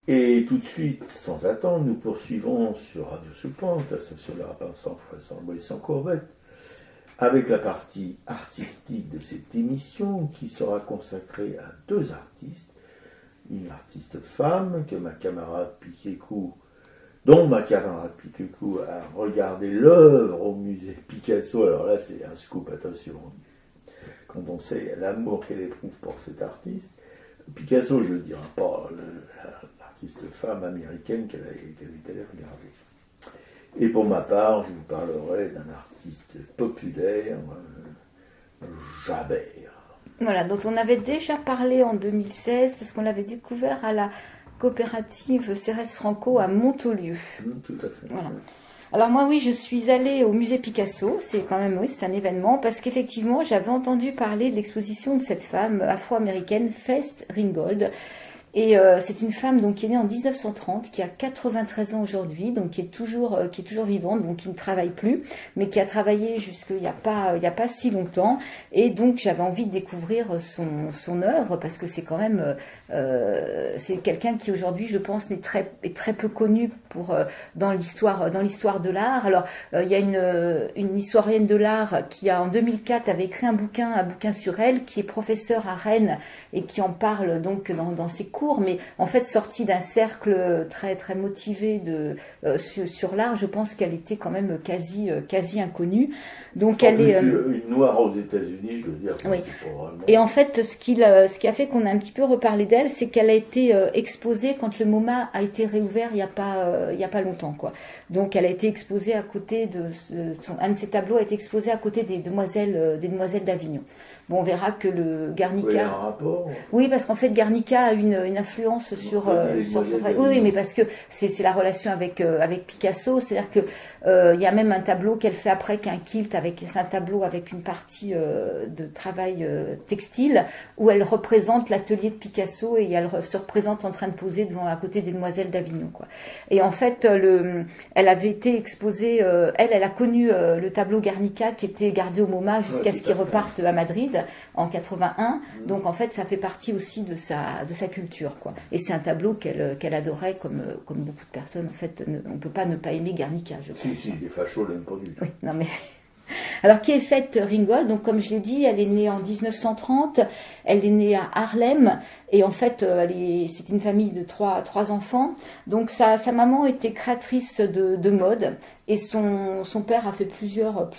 Et tout de suite, sans attendre, nous poursuivons sur Radio Soupente, la station de la rapin sans foi, sans bois et sans courbette, avec la partie artistique de cette émission qui sera consacrée à deux artistes. Une artiste femme que ma camarade Piquécou, dont ma camarade Piquécou a regardé l'œuvre au musée Picasso. Alors là, c'est un scoop, attention. Quand on sait l'amour qu'elle éprouve pour cet artiste. Picasso, je ne dirais pas l'artiste femme américaine qu'elle est allée regarder. Et pour ma part, je vous parlerai d'un artiste populaire, Javert. Voilà, dont on avait déjà parlé en 2016, parce qu'on l'avait découvert à la coopérative Cérès Franco à Montaulieu. Tout à fait. Voilà. Alors moi, oui, je suis allée au musée Picasso, c'est quand même, oui, c'est un événement, parce qu'effectivement, j'avais entendu parler de l'exposition de cette femme afro-américaine, Faith Ringgold. Et c'est une femme donc qui est née en 1930, qui a 93 ans aujourd'hui, donc qui est toujours vivante, donc qui ne travaille plus, mais qui a travaillé jusqu'il y a pas si longtemps. Et donc j'avais envie de découvrir son œuvre parce que c'est quand même c'est quelqu'un qui aujourd'hui, je pense, est très peu connu dans l'histoire de l'art. Alors il y a une historienne de l'art qui en 2004 avait écrit un bouquin sur elle, qui est professeure à Rennes et qui en parle donc dans ses cours, mais en fait sortie d'un cercle très très motivé sur l'art, je pense qu'elle était quand même quasi inconnue. Donc elle est une noire aux États-Unis, je veux dire. Oui. Et en fait, ce qui a fait qu'on a un petit peu reparlé d'elle, c'est qu'elle a été exposée quand le MoMA a été réouvert il y a pas longtemps, quoi. Donc elle a été exposée à côté un de ses tableaux a été exposé à côté des demoiselles d'Avignon. Bon, on verra que le Guernica. Oui, un rapport. Oui, parce qu'en fait, Guernica a une influence sur son travail. Oui, mais parce que c'est la relation avec Picasso, c'est-à-dire que il y a même un tableau qu'elle fait après, qu'un kilt c'est un tableau avec une partie de travail textile où elle représente l'atelier de Picasso et elle se représente en train de poser à côté des demoiselles d'Avignon, quoi. Et en fait, elle avait été exposée. Elle a connu le tableau Guernica qui était gardé au MoMA jusqu'à ce qu'il reparte à Madrid en 81. Donc en fait, ça fait partie aussi de sa culture, quoi. Et c'est un tableau qu'elle adorait, comme beaucoup de personnes. En fait, on peut pas ne pas aimer Guernica, je pense. Si, les fachos l'aiment pas du tout. Oui, non mais. Alors, qui est Faith Ringgold? Donc, comme je l'ai dit, elle est née en 1930. Elle est née à Harlem. Et en fait, c'est une famille de trois enfants. Donc, sa maman était créatrice de mode. Et son père a fait plusieurs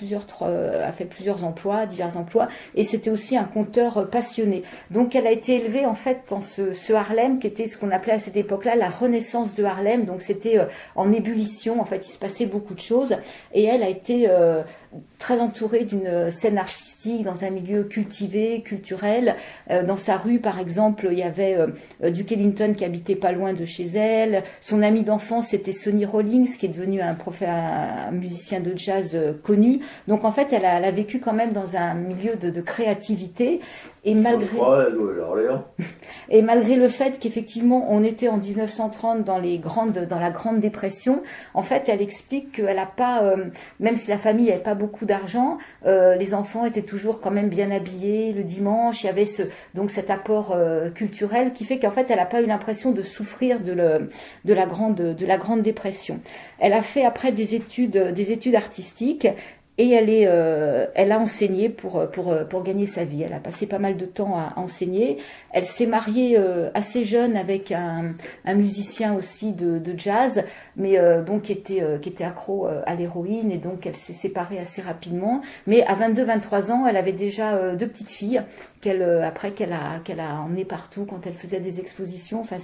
emplois, divers emplois. Et c'était aussi un conteur passionné. Donc, elle a été élevée, en fait, dans ce Harlem, qui était ce qu'on appelait à cette époque-là la Renaissance de Harlem. Donc, c'était en ébullition. En fait, il se passait beaucoup de choses. Et elle a été très entourée d'une scène artistique, dans un milieu cultivé, culturel. Dans sa rue, par exemple, il y avait Duke Ellington qui habitait pas loin de chez elle. Son ami d'enfance, c'était Sonny Rollins, qui est devenu un musicien de jazz connu. Donc, en fait, elle a vécu quand même dans un milieu de créativité. Et malgré le fait qu'effectivement on était en 1930 dans la Grande Dépression, en fait elle explique qu'elle a pas, même si la famille n'avait pas beaucoup d'argent, les enfants étaient toujours quand même bien habillés le dimanche. Il y avait donc cet apport culturel qui fait qu'en fait elle n'a pas eu l'impression de souffrir de la Grande Dépression. Elle a fait après des études artistiques. Et elle a enseigné pour gagner sa vie. Elle a passé pas mal de temps à enseigner. Elle s'est mariée assez jeune avec un musicien aussi de jazz, mais qui était accro à l'héroïne, et donc elle s'est séparée assez rapidement. Mais à 22-23 ans, elle avait déjà deux petites filles qu'elle a emmenées partout quand elle faisait des expositions. Enfin,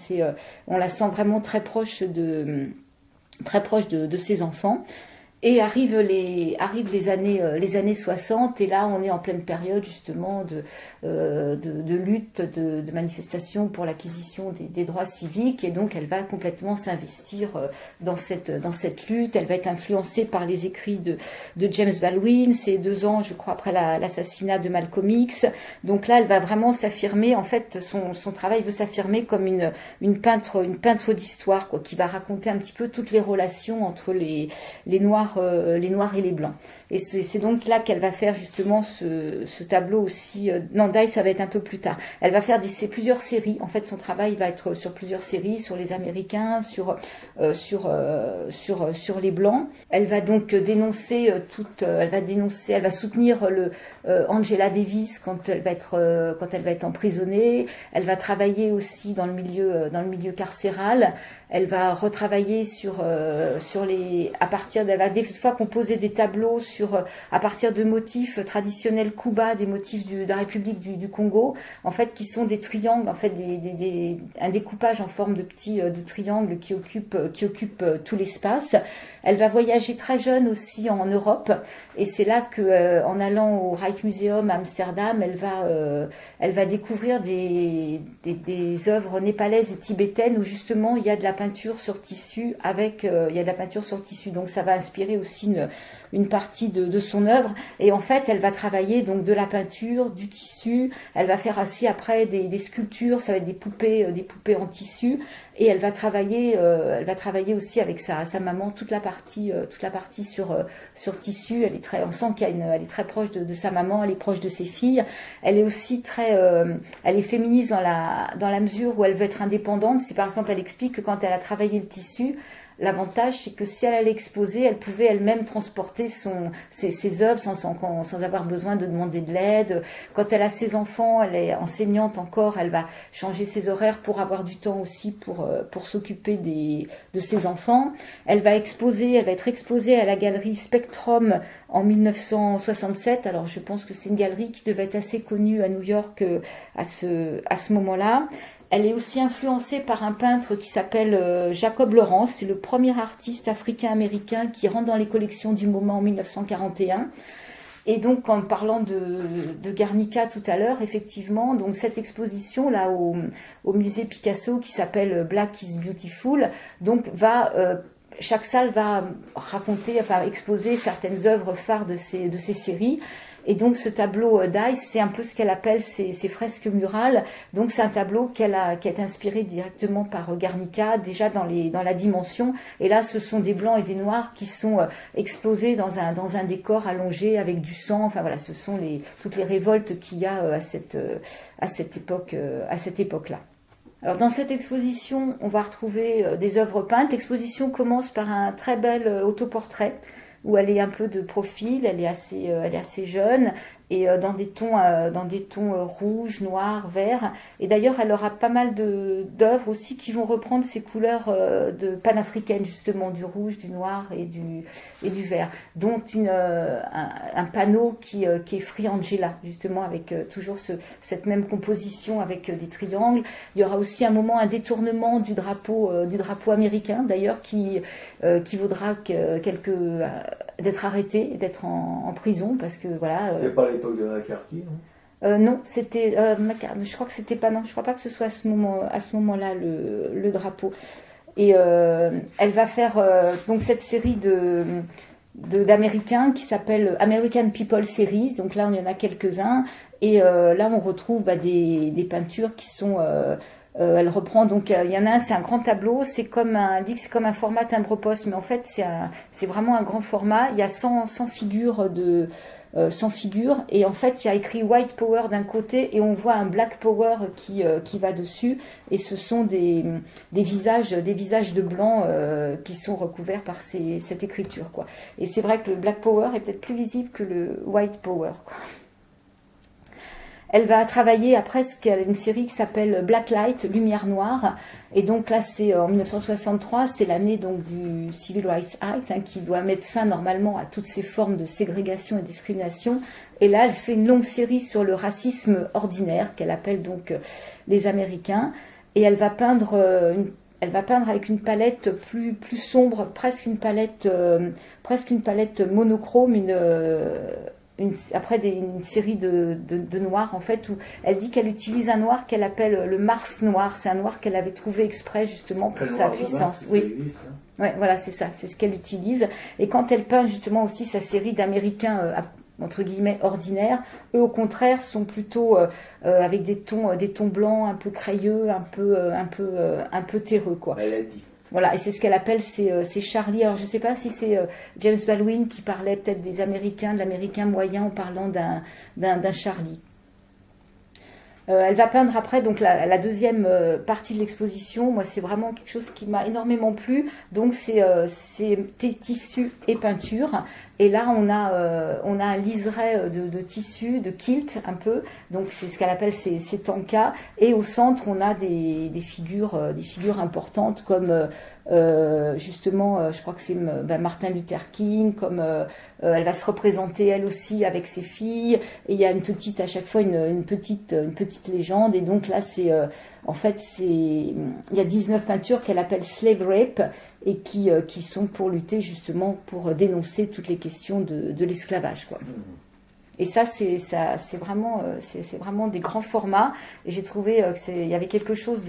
on la sent vraiment très proche de ses enfants. Et arrivent les années 60, et là on est en pleine période justement de lutte, de manifestation pour l'acquisition des droits civiques, et donc elle va complètement s'investir dans cette lutte. Elle va être influencée par les écrits de James Baldwin, c'est 2 ans je crois après l'assassinat de Malcolm X. Donc là elle va vraiment s'affirmer, en fait son travail veut s'affirmer comme une peintre d'histoire, quoi, qui va raconter un petit peu toutes les relations entre les Noirs noirs et les blancs. Et c'est donc là qu'elle va faire justement ce tableau aussi. Non, Die, ça va être un peu plus tard. Elle va faire plusieurs séries. En fait, son travail va être sur plusieurs séries, sur les Américains, sur les blancs. Elle va donc dénoncer elle va soutenir Angela Davis quand elle va être emprisonnée. Elle va travailler aussi dans le milieu carcéral. Elle va retravailler elle va des fois composer des tableaux à partir de motifs traditionnels Kuba, des motifs de la République du Congo, en fait, qui sont des triangles, en fait, un découpage en forme de petits triangles qui occupe tout l'espace. Elle va voyager très jeune aussi en Europe, et c'est là que, en allant au Rijksmuseum à Amsterdam, elle va découvrir des œuvres népalaises et tibétaines où justement il y a de la peinture sur tissu donc ça va inspirer aussi une partie de son œuvre. Et en fait, elle va travailler donc de la peinture, du tissu. Elle va faire aussi après des sculptures, ça va être des poupées en tissu. Et elle va travailler aussi avec sa maman toute la partie sur tissu. On sent elle est très proche de sa maman, elle est proche de ses filles. Elle est aussi elle est féministe dans la mesure où elle veut être indépendante. Si par exemple elle explique que quand elle a travaillé le tissu, l'avantage, c'est que si elle allait exposer, elle pouvait elle-même transporter ses œuvres sans avoir besoin de demander de l'aide. Quand elle a ses enfants, elle est enseignante encore, elle va changer ses horaires pour avoir du temps aussi pour s'occuper de ses enfants. Elle va être exposée à la galerie Spectrum en 1967. Alors je pense que c'est une galerie qui devait être assez connue à New York à ce moment-là. Elle est aussi influencée par un peintre qui s'appelle Jacob Lawrence. C'est le premier artiste africain-américain qui rentre dans les collections du MoMA en 1941. Et donc, en parlant de Guernica tout à l'heure, effectivement, donc cette exposition là au musée Picasso qui s'appelle Black is Beautiful, donc chaque salle va exposer certaines œuvres phares de ces séries. Et donc ce tableau Die, c'est un peu ce qu'elle appelle ses fresques murales. Donc c'est un tableau qui est inspiré directement par Guernica, déjà dans la dimension. Et là, ce sont des blancs et des noirs qui sont exposés dans un décor allongé avec du sang. Enfin voilà, ce sont toutes les révoltes qu'il y a à cette époque-là. Alors dans cette exposition, on va retrouver des œuvres peintes. L'exposition commence par un très bel autoportrait où elle est un peu de profil, elle est assez jeune, et dans des tons rouges, noirs, verts. Et d'ailleurs, elle aura pas mal d'œuvres aussi qui vont reprendre ces couleurs panafricaines, justement, du rouge, du noir et du vert, dont un panneau qui est Free Angela, justement, avec toujours cette même composition avec des triangles. Il y aura aussi un moment un détournement du drapeau américain, d'ailleurs, qui vaudra d'être arrêté, d'être en prison, parce que voilà. C'est pas l'époque de McCarthy, non? Non, c'était. Je crois que c'était pas. Non, je crois pas que ce soit à ce moment-là le drapeau. Et elle va faire donc cette série d'Américains qui s'appelle American People Series. Donc là, on y en a quelques-uns. Et là, on retrouve des peintures qui sont. Elle reprend, donc il y en a un, c'est un grand tableau, c'est comme un format timbre-poste, mais en fait c'est vraiment un grand format. Il y a 100 figures et en fait il y a écrit White Power d'un côté et on voit un Black Power qui va dessus, et ce sont des visages de blanc qui sont recouverts par cette écriture, quoi. Et c'est vrai que le Black Power est peut-être plus visible que le White Power, quoi. Elle va travailler après une série qui s'appelle Blacklight, Lumière Noire. Et donc là, c'est en 1963, c'est l'année donc du Civil Rights Act, qui doit mettre fin normalement à toutes ces formes de ségrégation et de discrimination. Et là, elle fait une longue série sur le racisme ordinaire, qu'elle appelle donc les Américains. Et elle va peindre avec une palette plus sombre, presque une palette monochrome, une série de noirs, en fait, où elle dit qu'elle utilise un noir qu'elle appelle le Mars noir. C'est un noir qu'elle avait trouvé exprès justement pour sa puissance. Oui. Existe, hein. Ouais, voilà, c'est ça, c'est ce qu'elle utilise. Et quand elle peint justement aussi sa série d'Américains entre guillemets ordinaires, eux au contraire sont plutôt avec des tons blancs, un peu crayeux, un peu terreux, quoi. Maladie. Voilà, et c'est ce qu'elle appelle c'est Charlie. Alors je ne sais pas si c'est James Baldwin qui parlait peut-être des Américains, de l'Américain moyen en parlant d'un Charlie. Elle va peindre après donc la deuxième partie de l'exposition. Moi, c'est vraiment quelque chose qui m'a énormément plu. Donc, c'est tissu et peinture. Et là, on a un liseré de tissu, de kilt un peu. Donc, c'est ce qu'elle appelle ces tankas. Et au centre, on a des figures importantes comme justement, je crois que c'est Martin Luther King, comme elle va se représenter elle aussi avec ses filles, et il y a à chaque fois une petite légende, et donc là en fait il y a 19 peintures qu'elle appelle slave rape, et qui sont pour lutter justement pour dénoncer toutes les questions de l'esclavage, quoi. Et ça, c'est vraiment des grands formats, et j'ai trouvé il y avait quelque chose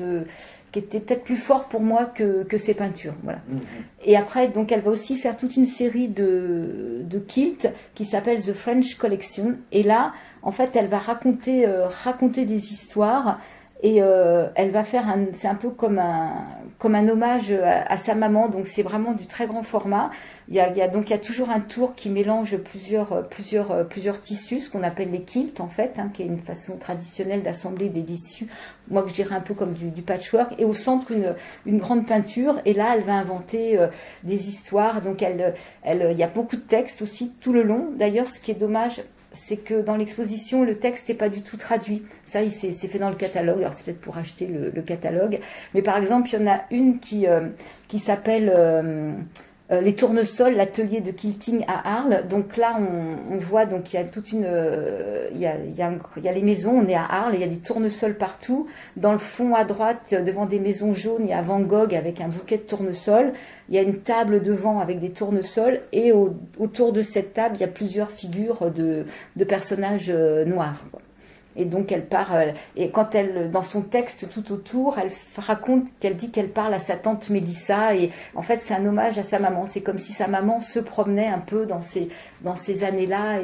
qui était peut-être plus fort pour moi que ces peintures, voilà. Et après, donc, elle va aussi faire toute une série de kilts qui s'appelle The French Collection, et là, en fait, elle va raconter des histoires, et elle va faire c'est un peu comme un hommage à sa maman, donc c'est vraiment du très grand format. Il y a toujours un tour qui mélange plusieurs tissus, ce qu'on appelle les quilts en fait, qui est une façon traditionnelle d'assembler des tissus, moi que je dirais un peu comme du patchwork, et au centre une grande peinture, et là elle va inventer des histoires, donc il y a beaucoup de textes aussi tout le long. D'ailleurs, ce qui est dommage, c'est que dans l'exposition, le texte n'est pas du tout traduit. Ça, c'est fait dans le catalogue. Alors, c'est peut-être pour acheter le catalogue. Mais par exemple, il y en a une qui s'appelle Les Tournesols, l'atelier de quilting à Arles. Donc là, on voit, donc il y a il y a les maisons, on est à Arles, il y a des tournesols partout. Dans le fond à droite, devant des maisons jaunes, il y a Van Gogh avec un bouquet de tournesols. Il y a une table devant avec des tournesols, et autour de cette table, il y a plusieurs figures de personnages noirs, quoi. Et donc elle parle, et quand dans son texte tout autour, elle raconte qu'elle dit qu'elle parle à sa tante Mélissa, et en fait c'est un hommage à sa maman. C'est comme si sa maman se promenait un peu dans ces années-là,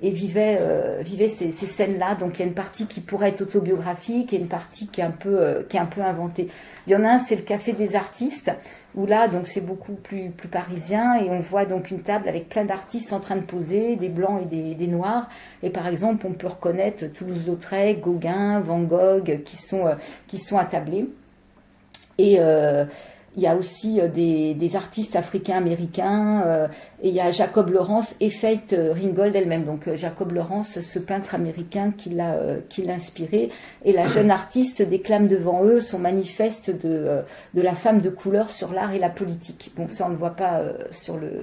et vivait ces scènes-là. Donc il y a une partie qui pourrait être autobiographique, et une partie qui est un peu inventée. Il y en a un, c'est le Café des artistes, où là, donc c'est beaucoup plus parisien, et on voit donc une table avec plein d'artistes en train de poser, des blancs et des noirs. Et par exemple, on peut reconnaître Toulouse-Lautrec, Gauguin, Van Gogh, qui sont attablés. Et il y a aussi des artistes africains-américains, et il y a Jacob Lawrence et Faith Ringgold elle-même. Donc Jacob Lawrence, ce peintre américain qui l'a inspiré, et la jeune artiste déclame devant eux son manifeste de la femme de couleur sur l'art et la politique. Bon, ça on ne voit pas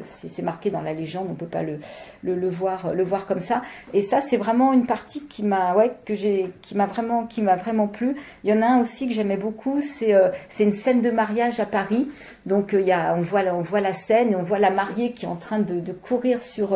c'est marqué dans la légende, on peut pas le voir comme ça. Et ça, c'est vraiment une partie qui m'a vraiment plu. Il y en a un aussi que j'aimais beaucoup, c'est une scène de mariage à Paris. Donc on voit la scène, et on voit la mariée qui est en train de courir sur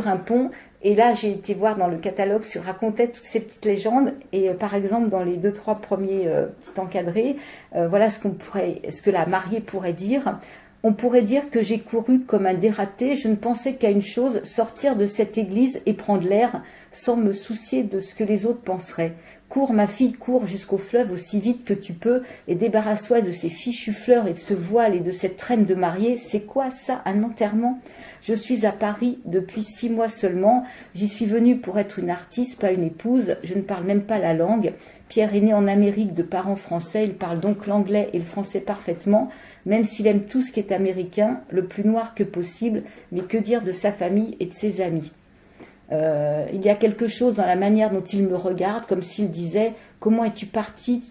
un pont. Et là, j'ai été voir dans le catalogue, racontait toutes ces petites légendes. Et par exemple, dans les 2-3 premiers petits encadrés, voilà ce que la mariée pourrait dire. On pourrait dire que j'ai couru comme un dératé. Je ne pensais qu'à une chose, sortir de cette église et prendre l'air, sans me soucier de ce que les autres penseraient. Cours, ma fille, cours jusqu'au fleuve aussi vite que tu peux, et débarrasse-toi de ces fichues fleurs et de ce voile et de cette traîne de mariée. C'est quoi ça, un enterrement ? Je suis à Paris depuis 6 mois seulement. J'y suis venue pour être une artiste, pas une épouse. Je ne parle même pas la langue. Pierre est né en Amérique de parents français. Il parle donc l'anglais et le français parfaitement, même s'il aime tout ce qui est américain, le plus noir que possible. Mais que dire de sa famille et de ses amis ? Il y a quelque chose dans la manière dont il me regarde, comme s'il disait « Comment es-tu parti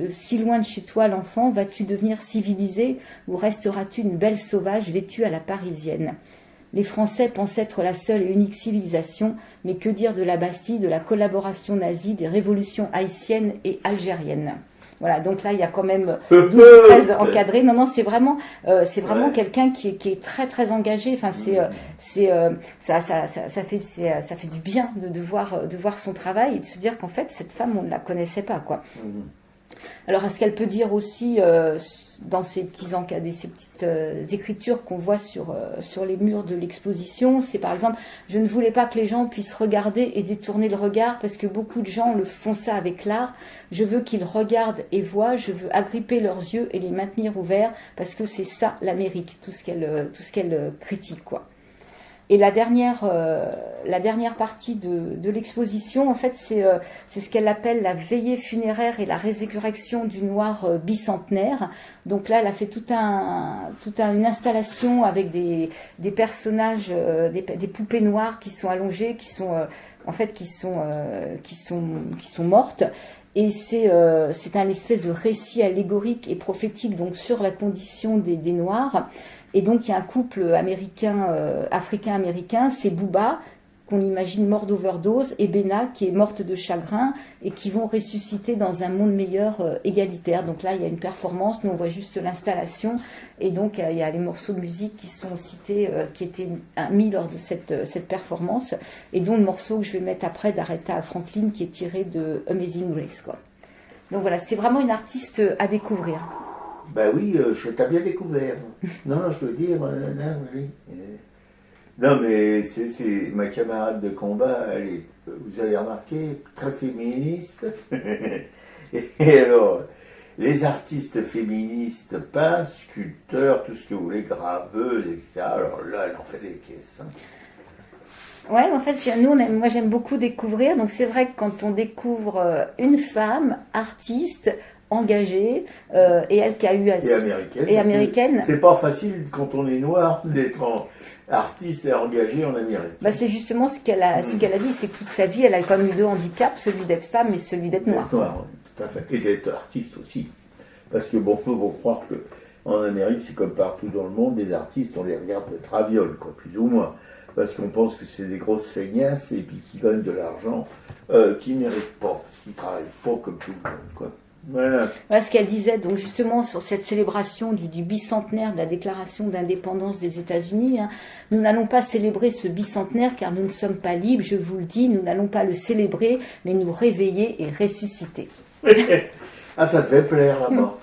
si loin de chez toi, l'enfant ? Vas-tu devenir civilisé ou resteras-tu une belle sauvage vêtue à la parisienne ?» Les Français pensent être la seule et unique civilisation, mais que dire de la Bastille, de la collaboration nazie, des révolutions haïtiennes et algériennes ? Voilà, donc là, il y a quand même 12 ou 13 encadrés. Non, c'est vraiment quelqu'un qui est très, très engagé. Enfin, ça fait du bien de voir son travail, et de se dire qu'en fait, cette femme, on ne la connaissait pas, quoi. Alors, est-ce qu'elle peut dire aussi dans ces petites écritures qu'on voit sur les murs de l'exposition. C'est par exemple, je ne voulais pas que les gens puissent regarder et détourner le regard parce que beaucoup de gens le font ça avec l'art. Je veux qu'ils regardent et voient, je veux agripper leurs yeux et les maintenir ouverts parce que c'est ça l'Amérique, tout ce qu'elle critique, quoi. Et la dernière partie de l'exposition, en fait, c'est ce qu'elle appelle la veillée funéraire et la résurrection du noir bicentenaire. Donc là, elle a fait une installation avec des personnages, des poupées noires qui sont allongées, qui sont mortes. Et c'est un espèce de récit allégorique et prophétique donc sur la condition des Noirs. Et donc, il y a un couple africain-américain, c'est Bouba, qu'on imagine mort d'overdose, et Bena, qui est morte de chagrin, et qui vont ressusciter dans un monde meilleur égalitaire. Donc là, il y a une performance, nous on voit juste l'installation, et donc il y a les morceaux de musique qui sont cités, qui étaient mis lors de cette performance, et dont le morceau que je vais mettre après d'Aretha Franklin, qui est tiré de Amazing Grace, quoi. Donc voilà, c'est vraiment une artiste à découvrir. Ben oui, je t'ai bien découvert. Non, je veux dire, oui. Non, mais c'est ma camarade de combat, vous avez remarqué, très féministe. Et alors, les artistes féministes, peintres, sculpteurs, tout ce que vous voulez, graveuses, etc. Alors là, elle en fait des caisses. Hein. Ouais, en fait, moi j'aime beaucoup découvrir. Donc c'est vrai que quand on découvre une femme artiste, engagée, et elle qui a eu et américaine. C'est pas facile quand on est noir d'être artiste et engagé en Amérique. Bah c'est justement ce qu'elle a dit, c'est que toute sa vie elle a quand même eu deux handicaps, celui d'être femme et celui d'être noire. Tout à fait. Et d'être artiste aussi. Parce que bon, faut croire que en Amérique, c'est comme partout dans le monde, les artistes, on les regarde de traviole, quoi, plus ou moins. Parce qu'on pense que c'est des grosses feignasses et puis qui gagnent de l'argent qu'ils ne méritent pas, parce qu'ils ne travaillent pas comme tout le monde, quoi. Voilà ce qu'elle disait donc justement sur cette célébration du bicentenaire de la déclaration d'indépendance des États-Unis. Hein. Nous n'allons pas célébrer ce bicentenaire car nous ne sommes pas libres, je vous le dis, nous n'allons pas le célébrer, mais nous réveiller et ressusciter. Ah, ça te fait plaire là-bas.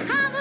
Come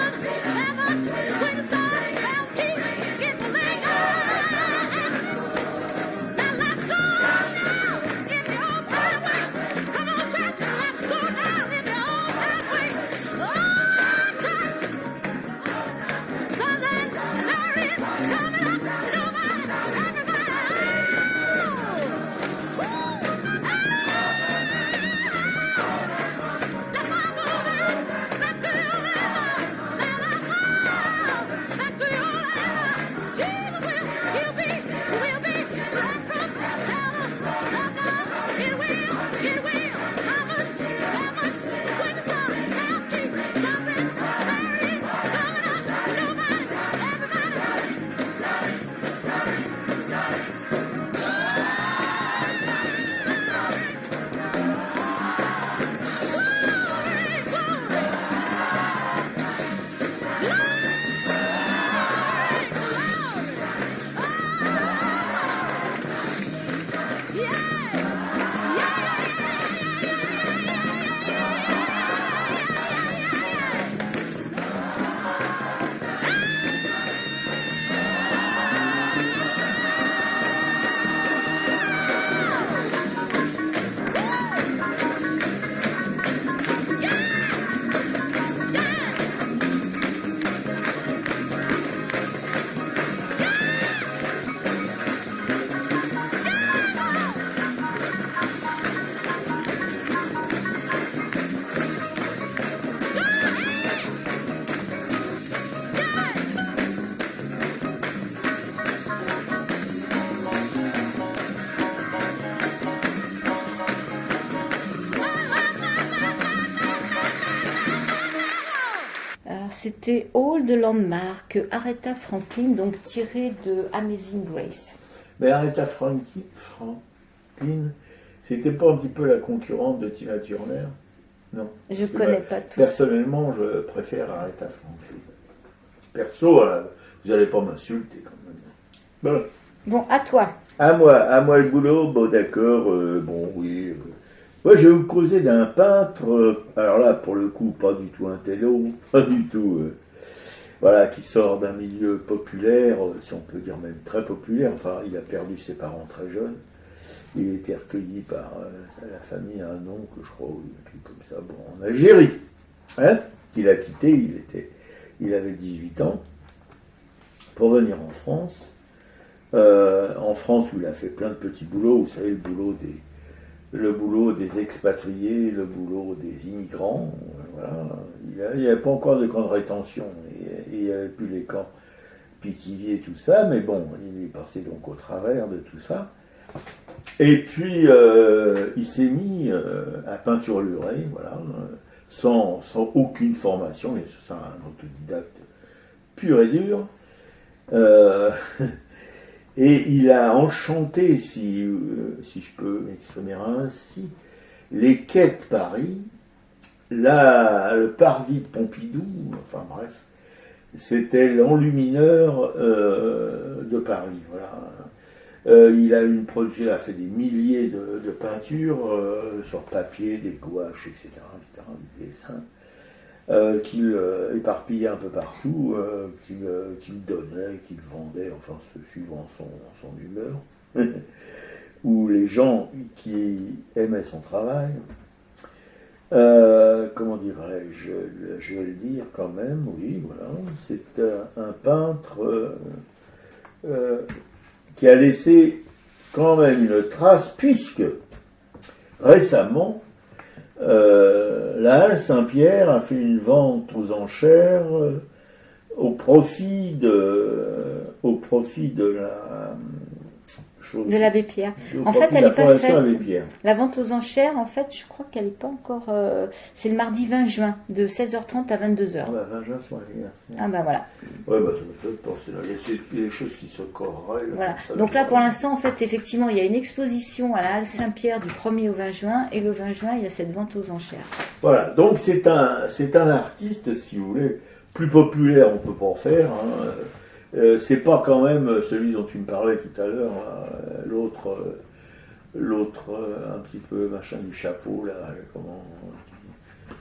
c'était Old Landmark, Aretha Franklin, donc tiré de Amazing Grace. Mais Aretha Franklin, c'était pas un petit peu la concurrente de Tina Turner? Non. Je connais pas tous. Personnellement, je préfère Aretha Franklin. Perso, vous n'allez pas m'insulter quand même. Bon, à toi. À moi le boulot, bon d'accord, bon oui. Moi je vais vous causer d'un peintre, alors là pour le coup pas du tout un télo, pas du tout, voilà, qui sort d'un milieu populaire, si on peut dire même très populaire, enfin il a perdu ses parents très jeunes, il a été recueilli par la famille à un oncle, je crois, ou un truc comme ça, bon, en Algérie, hein, qu'il a quitté, il avait 18 ans, pour venir en France. En France où il a fait plein de petits boulots, vous savez, le boulot des expatriés, le boulot des immigrants, voilà. Il n'y avait pas encore de camps de rétention, et il n'y avait plus les camps Piquilliers et tout ça, mais bon, il est passé donc au travers de tout ça. Et puis il s'est mis à peinturelurer, voilà, sans aucune formation, mais c'est un autodidacte pur et dur. Et il a enchanté, si je peux m'exprimer ainsi, les quais de Paris, le parvis de Pompidou, enfin bref, c'était l'enlumineur de Paris. Voilà. Il a fait des milliers de peintures sur papier, des gouaches, etc., des dessins. Qu'il éparpillait un peu partout, qu'il donnait, qu'il vendait, enfin suivant son humeur, ou les gens qui aimaient son travail. Comment dirais-je, je vais le dire quand même, oui, voilà, c'est un peintre qui a laissé quand même une trace, puisque récemment, la Halle Saint-Pierre a fait une vente aux enchères au profit de la chose. De l'abbé Pierre. En fait, elle n'est pas faite. La vente aux enchères, en fait, je crois qu'elle n'est pas encore. C'est le mardi 20 juin, de 16h30 à 22h. Ah bah 20 juin, c'est mon anniversaire. Ah bah voilà. Ouais, bah ça m'étonne pas. Il y a des choses qui se corrèlent. Voilà. Donc là, pour l'instant, en fait, effectivement, il y a une exposition à la Halle Saint-Pierre du 1er au 20 juin, et le 20 juin, il y a cette vente aux enchères. Voilà. Donc c'est un artiste, si vous voulez, plus populaire, on peut pas en faire. Hein. C'est pas quand même celui dont tu me parlais tout à l'heure, l'autre un petit peu machin du chapeau là,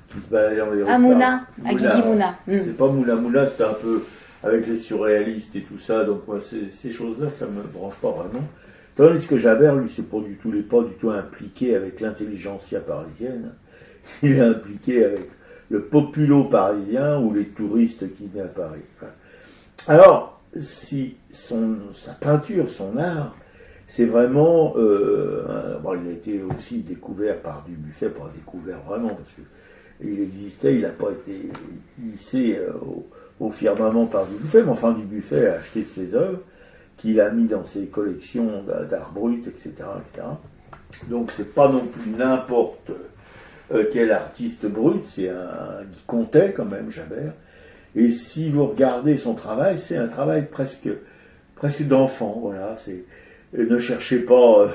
qui se baladait dans les rues. Mouna, à Guigui Mouna. C'est pas Moula, Moula c'était un peu avec les surréalistes et tout ça, donc moi ces choses-là ça me branche pas vraiment. Tandis que Javert, lui, il n'est pas du tout impliqué avec l'intelligentsia parisienne, il est impliqué avec le populo parisien ou les touristes qui viennent à Paris. Alors, si sa peinture, son art, c'est vraiment... il a été aussi découvert par Dubuffet, pas découvert vraiment, parce qu'il existait, il n'a pas été hissé au firmament par Dubuffet, mais enfin Dubuffet a acheté de ses œuvres, qu'il a mis dans ses collections d'art brut, etc., etc. Donc c'est pas non plus n'importe quel artiste brut, c'est un qui comptait quand même, Javert. Et si vous regardez son travail, c'est un travail presque d'enfant, voilà. Ne cherchez pas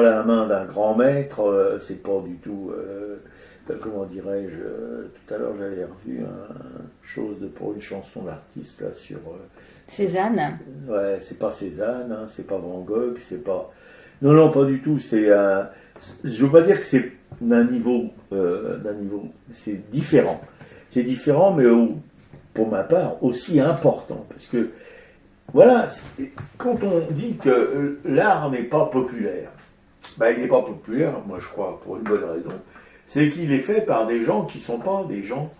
la main d'un grand maître, c'est pas du tout, comment dirais-je, tout à l'heure j'avais revu une chose pour une chanson d'artiste là sur Cézanne. Ouais, c'est pas Cézanne, hein, c'est pas Van Gogh, c'est pas, non, pas du tout. Je veux pas dire que c'est d'un niveau, c'est différent. C'est différent, mais pour ma part, aussi important. Parce que, voilà, quand on dit que l'art n'est pas populaire, il n'est pas populaire, moi je crois, pour une bonne raison, c'est qu'il est fait par des gens qui ne sont pas des gens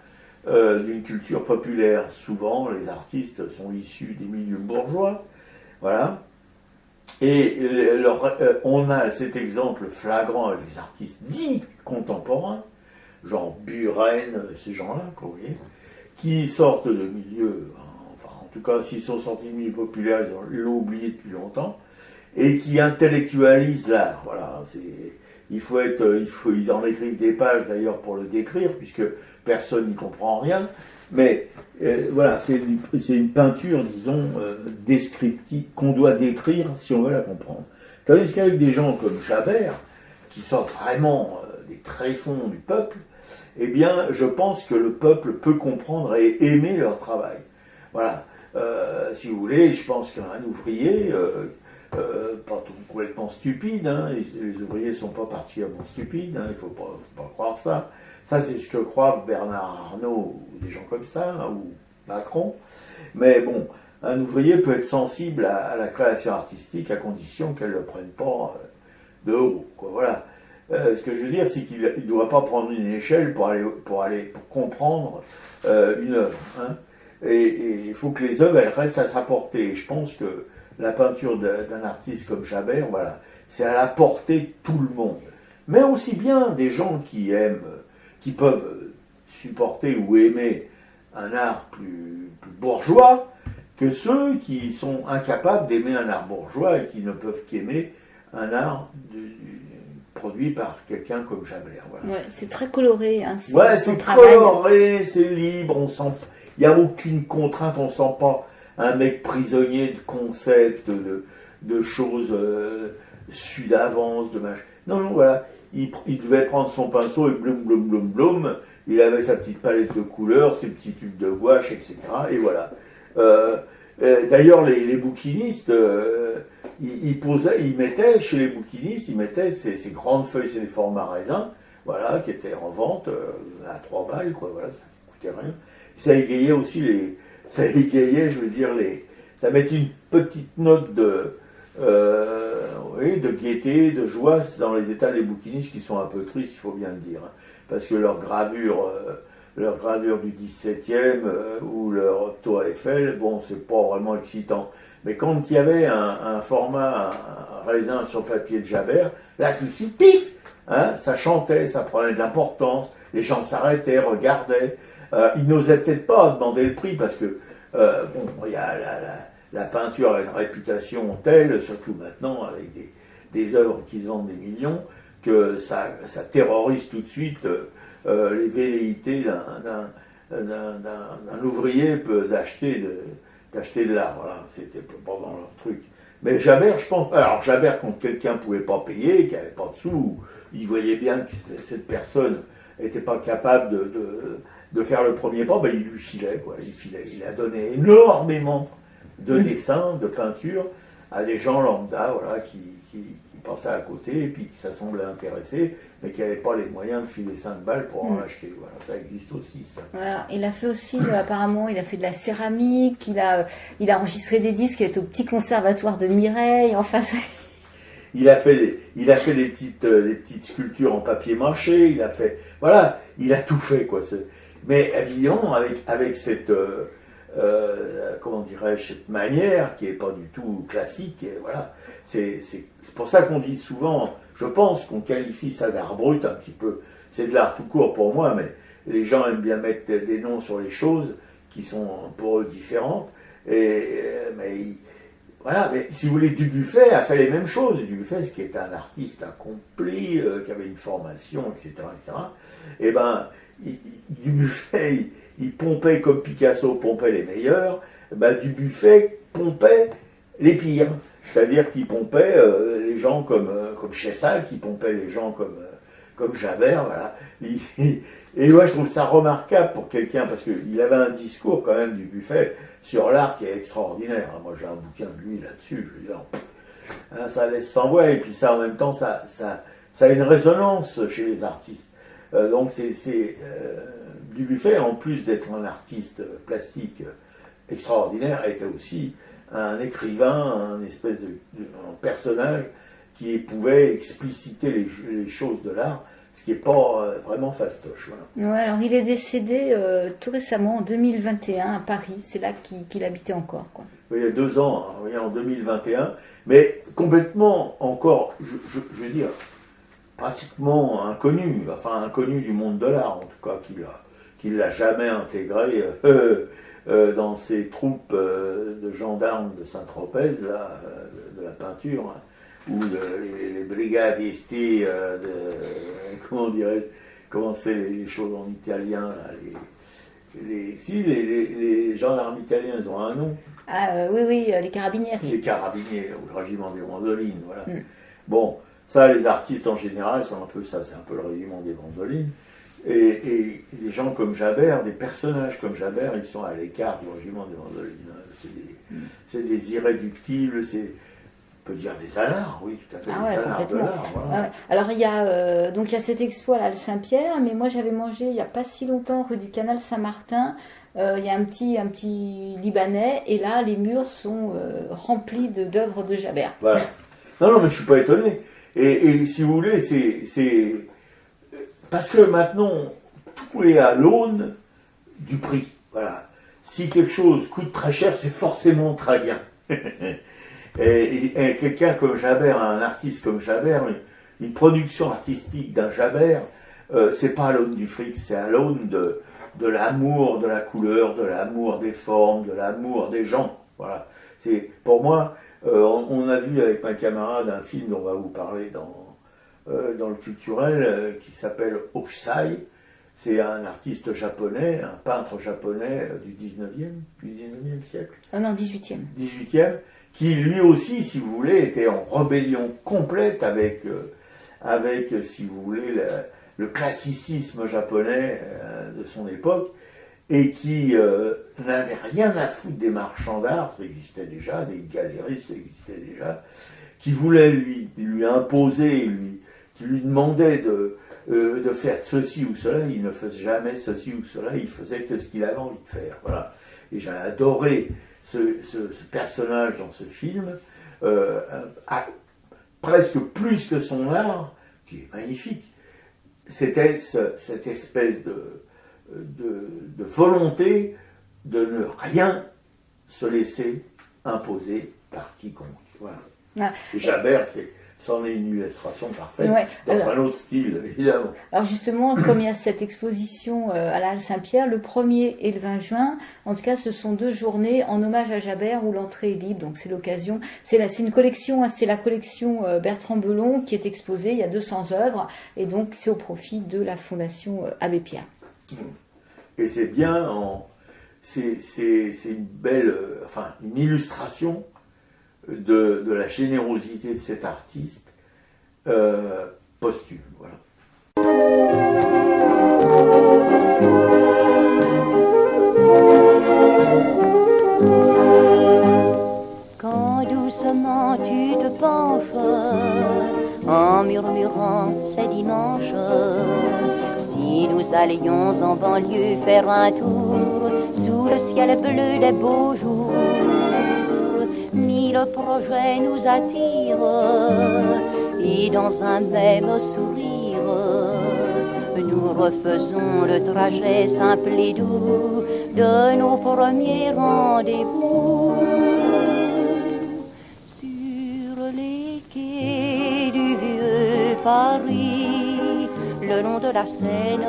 d'une culture populaire. Souvent, les artistes sont issus des milieux bourgeois, voilà. Et on a cet exemple flagrant avec les artistes dits contemporains, genre Buren, ces gens-là, vous voyez, qui sortent de milieux, enfin en tout cas s'ils sont sortis de milieux populaires, ils l'ont oublié depuis longtemps, et qui intellectualisent l'art. Voilà, ils en écrivent des pages d'ailleurs pour le décrire, puisque personne n'y comprend rien. Mais voilà, c'est une peinture, disons, descriptive, qu'on doit décrire si on veut la comprendre. Tandis qu'avec des gens comme Chabert, qui sortent vraiment des tréfonds du peuple, eh bien, je pense que le peuple peut comprendre et aimer leur travail. Voilà. Si vous voulez, je pense qu'un ouvrier, pas tout complètement stupide, hein, les ouvriers ne sont pas particulièrement stupides, hein, il ne faut pas croire ça. Ça, c'est ce que croient Bernard Arnault, ou des gens comme ça, hein, ou Macron. Mais bon, un ouvrier peut être sensible à la création artistique à condition qu'elle ne le prenne pas de haut, quoi. Voilà. Ce que je veux dire, c'est qu'il ne doit pas prendre une échelle pour comprendre une œuvre. Hein. Et il faut que les œuvres, elles restent à sa portée. Et je pense que la peinture d'un artiste comme Chabert, voilà, c'est à la portée de tout le monde. Mais aussi bien des gens qui aiment, qui peuvent supporter ou aimer un art plus bourgeois, que ceux qui sont incapables d'aimer un art bourgeois et qui ne peuvent qu'aimer un art produit par quelqu'un comme Chabert. Voilà. Ouais, c'est très coloré. Hein, c'est coloré, c'est libre, il n'y a aucune contrainte, on ne sent pas un mec prisonnier de concepts, de choses su d'avance, de machin. Non, voilà, il devait prendre son pinceau et blum, il avait sa petite palette de couleurs, ses petits tubes de gouache, etc. Et voilà. D'ailleurs, les bouquinistes, ils mettaient, chez les bouquinistes, ils mettaient ces grandes feuilles, c'est des formats raisins, voilà, qui étaient en vente à 3 balles, quoi, voilà, ça ne coûtait rien. Ça égayait aussi ça mettait une petite note de gaieté, de joie dans les états des bouquinistes qui sont un peu tristes, il faut bien le dire, hein, parce que leur gravure du 17e ou leur tour Eiffel, bon, c'est pas vraiment excitant. Mais quand il y avait un format, un raisin sur papier de Chabert, là tout de suite, pif, hein, ça chantait, ça prenait de l'importance, les gens s'arrêtaient, regardaient. Ils n'osaient peut-être pas demander le prix parce que il y a la peinture a une réputation telle, surtout maintenant avec des œuvres qui se vendent des millions, que ça terrorise tout de suite les velléités d'un ouvrier d'acheter de l'art. Voilà, c'était pas dans leur truc. Mais Chabert, je pense. Alors Chabert, quand quelqu'un ne pouvait pas payer, qui n'avait pas de sous, il voyait bien que cette personne n'était pas capable de faire le premier pas, ben il lui filait, quoi. Il a donné énormément de dessins, de peintures à des gens lambda, voilà, qui passaient à côté et puis qui ça semblait intéresser, mais qui n'avaient pas les moyens de filer 5 balles pour en acheter. Voilà, ça existe aussi, ça. Voilà. Il a fait aussi, apparemment, il a fait de la céramique, il a enregistré des disques, il est au petit conservatoire de Mireille, enfin... Il a fait des petites sculptures en papier mâché, il a tout fait, quoi. Mais évidemment, avec cette, comment dirais-je, cette manière qui n'est pas du tout classique, et voilà. C'est pour ça qu'on dit souvent, je pense qu'on qualifie ça d'art brut un petit peu. C'est de l'art tout court pour moi, mais les gens aiment bien mettre des noms sur les choses qui sont pour eux différentes. Voilà, mais si vous voulez, Dubuffet a fait les mêmes choses. Dubuffet, qui était un artiste accompli, qui avait une formation, etc., et ben, Dubuffet, il pompait comme Picasso pompait les meilleurs. Ben, Dubuffet pompait les pires. C'est-à-dire qu'il pompait les gens comme Chessac, qui pompait les gens comme Chabert, voilà. Et moi, je trouve ça remarquable pour quelqu'un, parce qu'il avait un discours quand même, Dubuffet, sur l'art qui est extraordinaire. Moi, j'ai un bouquin de lui là-dessus, je veux dire, hein, ça laisse sans voix, et puis ça, en même temps, ça a une résonance chez les artistes. Donc, Dubuffet, en plus d'être un artiste plastique extraordinaire, était aussi un écrivain, un espèce un personnage qui pouvait expliciter les choses de l'art, ce qui n'est pas vraiment fastoche. Voilà. Ouais, alors il est décédé tout récemment, en 2021, à Paris. C'est là qu'il habitait encore, quoi. Oui, il y a 2 ans, hein, oui, en 2021, mais complètement encore, je veux dire, pratiquement inconnu, enfin inconnu du monde de l'art, en tout cas, qu'il l'a jamais intégré dans ces troupes de gendarmes de Saint-Tropez, là, de la peinture, hein, ou les brigadisti comment c'est les choses en italien, là, les gendarmes italiens, ils ont un nom. Ah oui, les carabinieri. Les carabiniers, ou le régiment des mandolines, voilà. Bon, ça, les artistes en général, c'est un peu ça, c'est un peu le régiment des mandolines. Et des gens comme Jabert, des personnages comme Jabert, ils sont à l'écart du régiment des mandolines. C'est des irréductibles, on peut dire des alards, oui, tout à fait, des alards de l'art. Voilà. Alors il y a cette expo à l'Halle Saint-Pierre, mais moi j'avais mangé il n'y a pas si longtemps rue du Canal Saint-Martin. Il y a un petit Libanais, et là les murs sont remplis d'œuvres de Jabert. Voilà. Non, mais je ne suis pas étonné. Et si vous voulez, c'est parce que maintenant, tout est à l'aune du prix. Voilà. Si quelque chose coûte très cher, c'est forcément très bien. et quelqu'un comme Jabert, un artiste comme Jabert, une production artistique d'un Jabert, c'est pas à l'aune du fric, c'est à l'aune de l'amour de la couleur, de l'amour des formes, de l'amour des gens. Voilà. C'est, pour moi, on a vu avec ma camarade un film dont on va vous parler dans le culturel qui s'appelle Hokusai. C'est un artiste japonais, un peintre japonais du 19e siècle. Ah non, 18e. 18e, qui lui aussi, si vous voulez, était en rébellion complète avec si vous voulez, le classicisme japonais de son époque, et qui n'avait rien à foutre des marchands d'art, ça existait déjà, des galéristes, ça existait déjà, qui voulaient lui imposer, qui lui demandaient de faire ceci ou cela. Il ne faisait jamais ceci ou cela, il faisait que ce qu'il avait envie de faire. Voilà. Et j'ai adoré ce personnage dans ce film, presque plus que son art, qui est magnifique. C'était cette espèce de volonté de ne rien se laisser imposer par quiconque. Voilà. Ah. Et Jabert, c'en est une illustration parfaite, dans un autre style, évidemment. Alors justement, comme il y a cette exposition à la Halle Saint-Pierre, le 1er et le 20 juin, en tout cas, ce sont 2 journées en hommage à Jabert où l'entrée est libre, donc c'est l'occasion. C'est une collection, c'est la collection Bertrand Belon qui est exposée, il y a 200 œuvres, et donc c'est au profit de la Fondation Abbé Pierre. Et c'est bien, c'est une belle, une illustration de la générosité de cet artiste posthume. Voilà. Quand doucement tu te penches en murmurant c'est dimanche, si nous allions en banlieue faire un tour sous le ciel bleu des beaux jours, mille projets nous attirent et dans un même sourire nous refaisons le trajet simple et doux de nos premiers rendez-vous. Sur les quais du vieux Paris, le long de la Seine,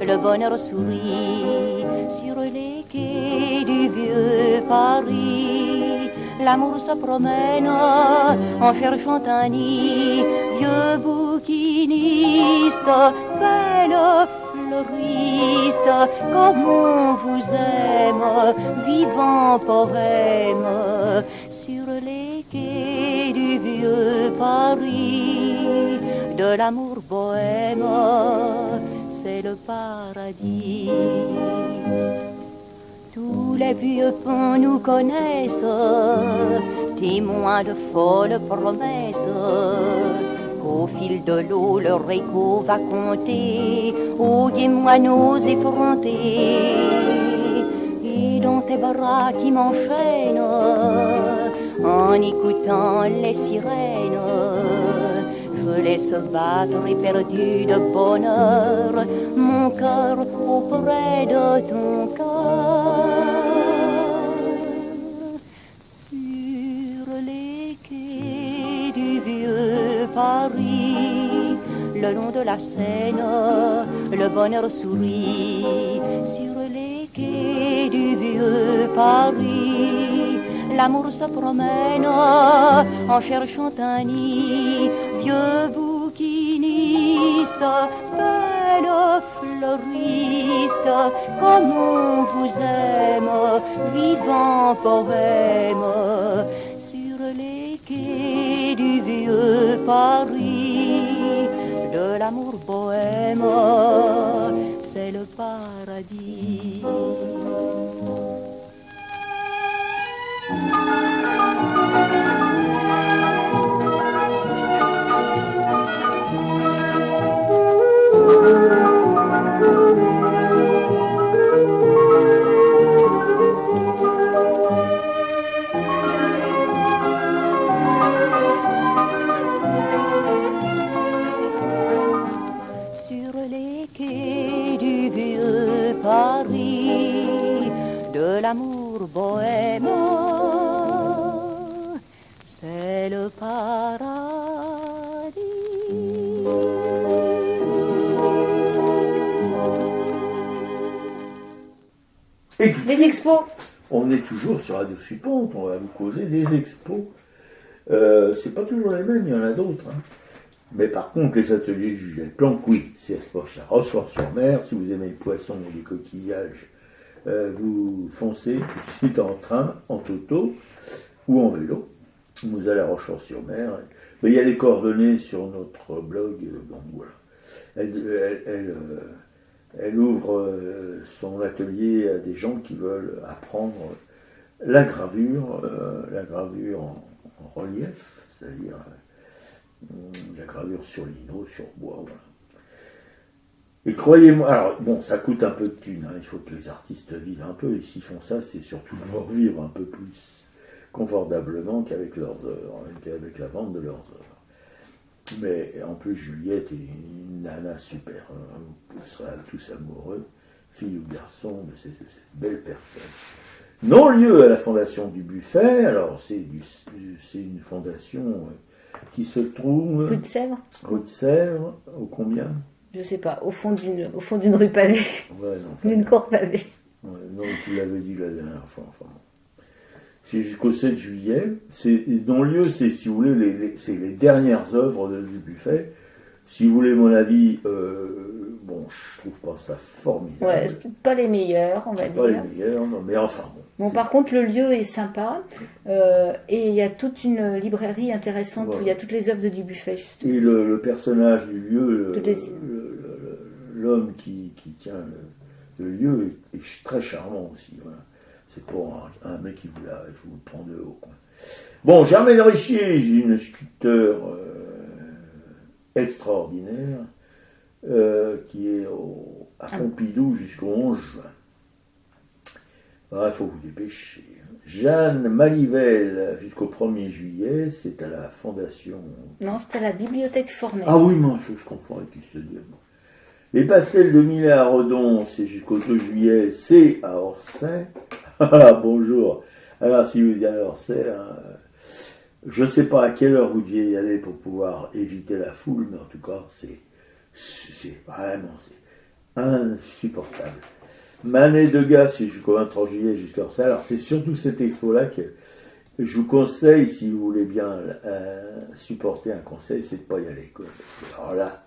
le bonheur sourit. Sur les quais du vieux Paris, l'amour se promène en cherchant un nid. Vieux bouquiniste, belle fleuriste, comme on vous aime, vivant poème. Sur les quais du vieux Paris, de l'amour bohème, c'est le paradis. Tous les vieux ponts nous connaissent, témoins de folles promesses, qu'au fil de l'eau leur écho va compter aux gai moineaux effrontés. Et dans tes bras qui m'enchaînent, en écoutant les sirènes, je laisse battre éperdu de bonheur mon cœur auprès de ton cœur. Sur les quais du vieux Paris, le long de la Seine, le bonheur sourit. Sur les quais du vieux Paris, l'amour se promène en cherchant un nid. Vieux bouquiniste, belle belle fleuriste, comme on vous aime, vivant poème, sur les quais du vieux Paris, de l'amour bohème, c'est le paradis. Sur les quais du vieux Paris, de l'amour bohème, c'est le paradis. Et tout de Les suite, expos. on est toujours sur Radio Suppente, on va vous causer des expos. C'est pas toujours les mêmes, il y en a d'autres. Hein. Mais par contre, les ateliers de Juliette Planck, oui, c'est à Rochefort-sur-Mer. Si vous aimez le poisson ou les coquillages, vous foncez tout de suite en train, en toto ou en vélo. Vous allez à Rochefort-sur-Mer. Mais il y a les coordonnées sur notre blog. Donc voilà. Elle ouvre son atelier à des gens qui veulent apprendre la gravure en relief, c'est-à-dire la gravure sur lino, sur bois, voilà. Et croyez-moi, alors bon, ça coûte un peu de thunes, hein, il faut que les artistes vivent un peu, et s'ils font ça, c'est surtout pour vivre un peu plus confortablement qu'avec leurs œuvres, qu'avec la vente de leurs œuvres. Mais en plus, Juliette est une nana super, hein, vous serez tous amoureux, fille ou garçon, de cette belle personne. Non-lieu à la fondation du Buffet, alors c'est une fondation qui se trouve Rue de Sèvres. rue de Sèvres, au combien? Je sais pas, au fond d'une rue pavée, Ouais, non, d'une cour pavée. ouais, non, tu l'avais dit la dernière fois. Enfin. C'est jusqu'au 7 juillet. Non-lieu, c'est, si vous voulez, c'est les dernières œuvres du Buffet. Si vous voulez mon avis, bon, je trouve pas ça formidable. Ouais, c'est peut-être pas les meilleurs, on va Pas les dire. meilleurs, non, mais enfin bon. Bon, par contre, le lieu est sympa et il y a toute une librairie intéressante Voilà. où il y a toutes les œuvres de Dubuffet, justement. Et le personnage du lieu, Toutes les- l'homme qui tient le lieu est très charmant aussi. Voilà. C'est pour un mec qui il faut vous prendre de haut. Quoi. Bon, Germaine Richier, j'ai une sculpteur extraordinaire qui est à Pompidou jusqu'au 11 juin. Il faut vous dépêcher. Jeanne Malivelle jusqu'au 1er juillet, c'est à la Fondation. Non, c'était à la bibliothèque Fornet. Ah oui, moi je comprends avec qui se dit. Les pastels de Millet à Redon, c'est jusqu'au 2 juillet, c'est à Orsay. Ah, bonjour. Alors si vous y allez à Orsay, hein, je ne sais pas à quelle heure vous deviez y aller pour pouvoir éviter la foule, mais en tout cas, c'est vraiment insupportable. Manet de Gaz, c'est jusqu'au 23 juillet, jusqu'à Orsay. Alors c'est surtout cette expo-là que je vous conseille, si vous voulez bien supporter un conseil, c'est de ne pas y aller. Quoi. Parce que, alors là,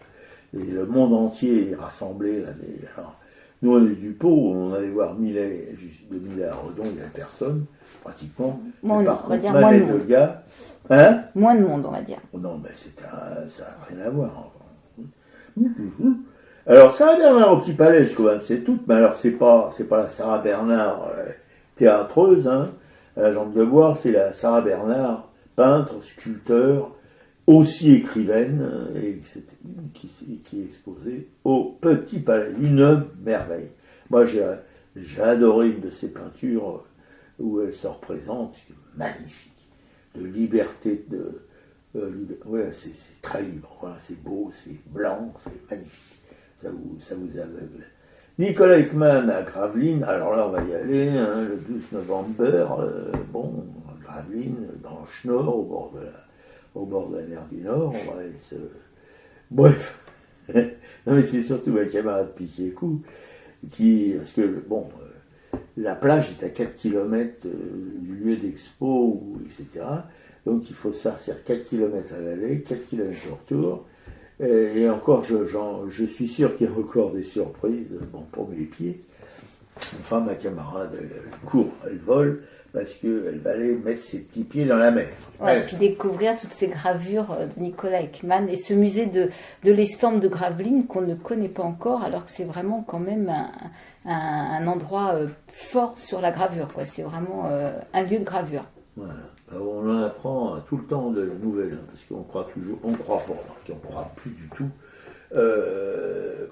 et le monde entier est rassemblé. Là, alors, nous, on est du Pau, on allait voir Millet, de Millet à Redon, il n'y a personne, pratiquement. Moins, Mais par on va contre, dire Manet moins de de monde. Gaz, hein? Moins de monde, on va dire. Oh non, mais ça n'a rien à voir. Alors, Sarah Bernard au Petit Palais jusqu'au 27 août, mais alors c'est pas la Sarah Bernard théâtreuse, hein, à la Jambe de Bois, c'est la Sarah Bernard, peintre, sculpteur, aussi écrivaine, et qui est exposée au Petit Palais. Une merveille. Moi, j'ai adoré une de ses peintures où elle se représente, magnifique, de liberté, ouais, c'est très libre, voilà, c'est beau, c'est blanc, c'est magnifique. Ça vous aveugle. Nicolas Ekman à Gravelines, alors là on va y aller, hein, le 12 novembre, bon, Gravelines, dans le Schnorr, au bord de la mer du Nord, on va aller se... Bref, non mais c'est surtout ma camarade Piquet-Cou, parce que, bon, la plage est à 4 km du lieu d'expo, etc., donc il faut sortir 4 km à l'aller, 4 km au retour, Et encore, je suis sûr qu'il y a encore des surprises, bon, pour mes pieds. Enfin, ma camarade, elle court, elle vole, parce qu'elle va aller mettre ses petits pieds dans la mer. Ouais, et puis découvrir toutes ces gravures de Nicolas Ekman et ce musée de l'estampe de Gravelines qu'on ne connaît pas encore, alors que c'est vraiment quand même un endroit fort sur la gravure, quoi. C'est vraiment un lieu de gravure. Voilà. On en apprend tout le temps de nouvelles, hein, parce qu'on croit toujours, on croit pas, on croit plus du tout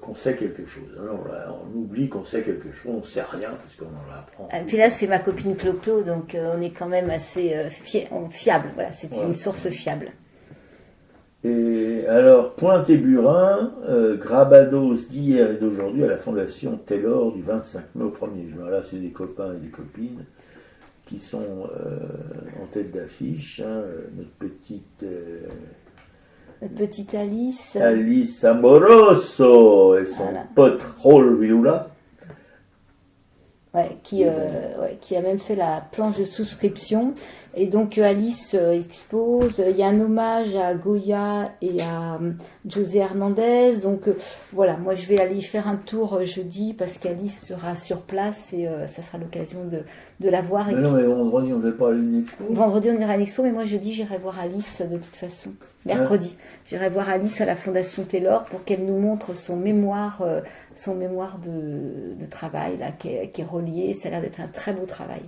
qu'on sait quelque chose. Alors là, on oublie qu'on sait quelque chose, on sait rien, parce qu'on en apprend. Et puis là, c'est ma copine Clo-Clo, donc on est quand même assez fiable. Voilà, c'est une source fiable. Et alors, Pointe-et-Burin, Grabados d'hier et d'aujourd'hui à la Fondation Taylor du 25 mai au 1er juin. Là, c'est des copains et des copines qui sont en tête d'affiche. Hein, notre petite Alice. Alice Amoroso et son pote Raoul Villoula. Qui a même fait la planche de souscription. Et donc Alice expose. Il y a un hommage à Goya et à José Hernandez. Donc voilà, moi je vais aller y faire un tour jeudi parce qu'Alice sera sur place et ça sera l'occasion de la voir. Mais non, mais vendredi on ne va pas aller à une expo. Vendredi on ira à l'expo, mais moi jeudi j'irai voir Alice de toute façon. Mercredi, j'irai voir Alice à la Fondation Taylor pour qu'elle nous montre son mémoire de travail là, qui est relié. Ça a l'air d'être un très beau travail.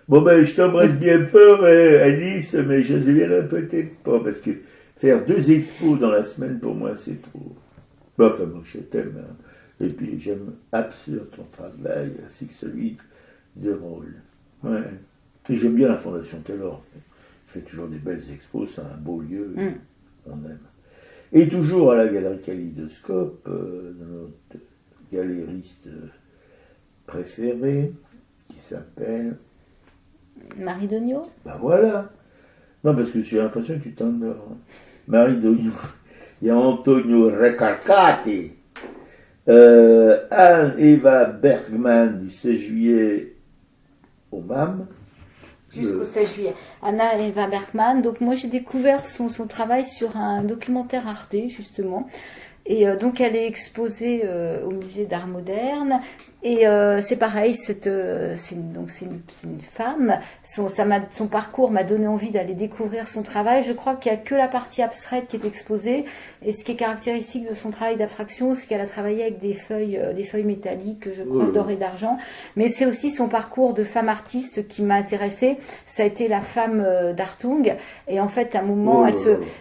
Bon ben je t'embrasse bien fort Alice, mais je ne viendrai peut-être pas parce que faire 2 expos dans la semaine pour moi c'est trop. Bon, enfin moi je t'aime hein. Et puis j'aime absolument ton travail ainsi que celui de Raoul. Ouais. Et j'aime bien la Fondation Taylor. Il fait toujours des belles expos, c'est un beau lieu, on aime. Et toujours à la Galerie Kaléidoscope, notre galériste préférée qui s'appelle Marie Dogno. Ben voilà. Non, parce que j'ai l'impression que tu t'endors. Marie Dogno. Il y a Antonio Recalcati. Anne-Eva Bergman du 16 juillet au MAM. Jusqu'au 16 juillet. Anna-Eva Bergman. Donc moi j'ai découvert son travail sur un documentaire Arte justement. Et donc elle est exposée au musée d'art moderne. Et c'est pareil, c'est une femme. Son parcours m'a donné envie d'aller découvrir son travail. Je crois qu'il n'y a que la partie abstraite qui est exposée. Et ce qui est caractéristique de son travail d'abstraction, c'est qu'elle a travaillé avec des feuilles métalliques, je crois, d'or et d'argent. Mais c'est aussi son parcours de femme artiste qui m'a intéressée. Ça a été la femme d'Hartung. Et en fait, à un moment,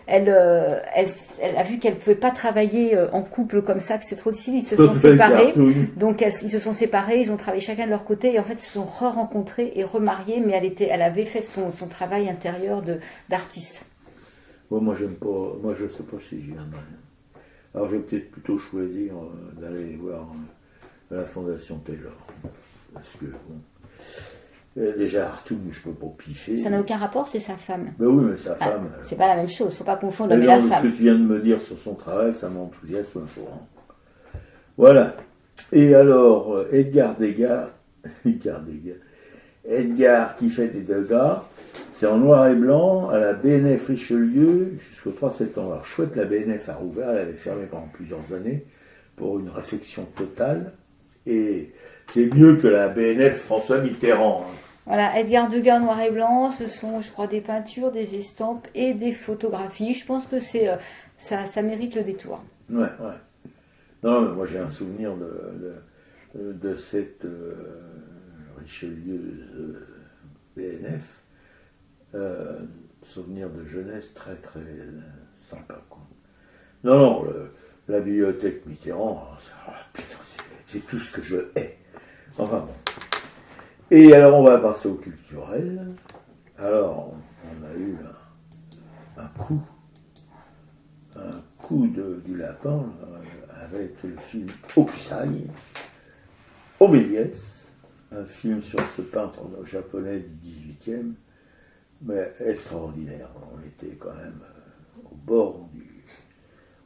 elle a vu qu'elle ne pouvait pas travailler en couple comme ça, que c'est trop difficile. Ils se sont séparés. Donc ils se sont séparés, ils ont travaillé chacun de leur côté et en fait ils se sont re-rencontrés et remariés, mais elle avait fait son travail intérieur d'artiste. Bon, moi j'aime pas, moi je sais pas si j'y viendrai. Alors je vais peut-être plutôt choisir d'aller voir la Fondation Taylor. Parce que bon, déjà Hartung, je peux pas piffer. Ça n'a aucun rapport, c'est sa femme. Ben oui, mais sa femme. C'est pas la même chose, faut pas confondre l'homme et la femme. Ce que tu viens de me dire sur son travail, ça m'enthousiasme un peu. Voilà. Et alors, Edgar Degas, Edgar qui fait des dégâts, c'est en noir et blanc à la BNF Richelieu jusqu'au 3 septembre. Alors, chouette, la BNF a rouvert, elle avait fermé pendant plusieurs années pour une réfection totale. Et c'est mieux que la BNF François Mitterrand. Hein. Voilà, Edgar Degas noir et blanc, ce sont, je crois, des peintures, des estampes et des photographies. Je pense que ça mérite le détour. Ouais. Non, mais moi j'ai un souvenir de cette richelieuse BNF, souvenir de jeunesse très très sympa. Quoi. Non, la bibliothèque Mitterrand, putain, c'est tout ce que je hais. Enfin bon. Et alors on va passer au culturel. Alors on a eu un coup du lapin avec le film Hokusai, Obéliès, un film sur ce peintre japonais du 18e, mais extraordinaire. On était quand même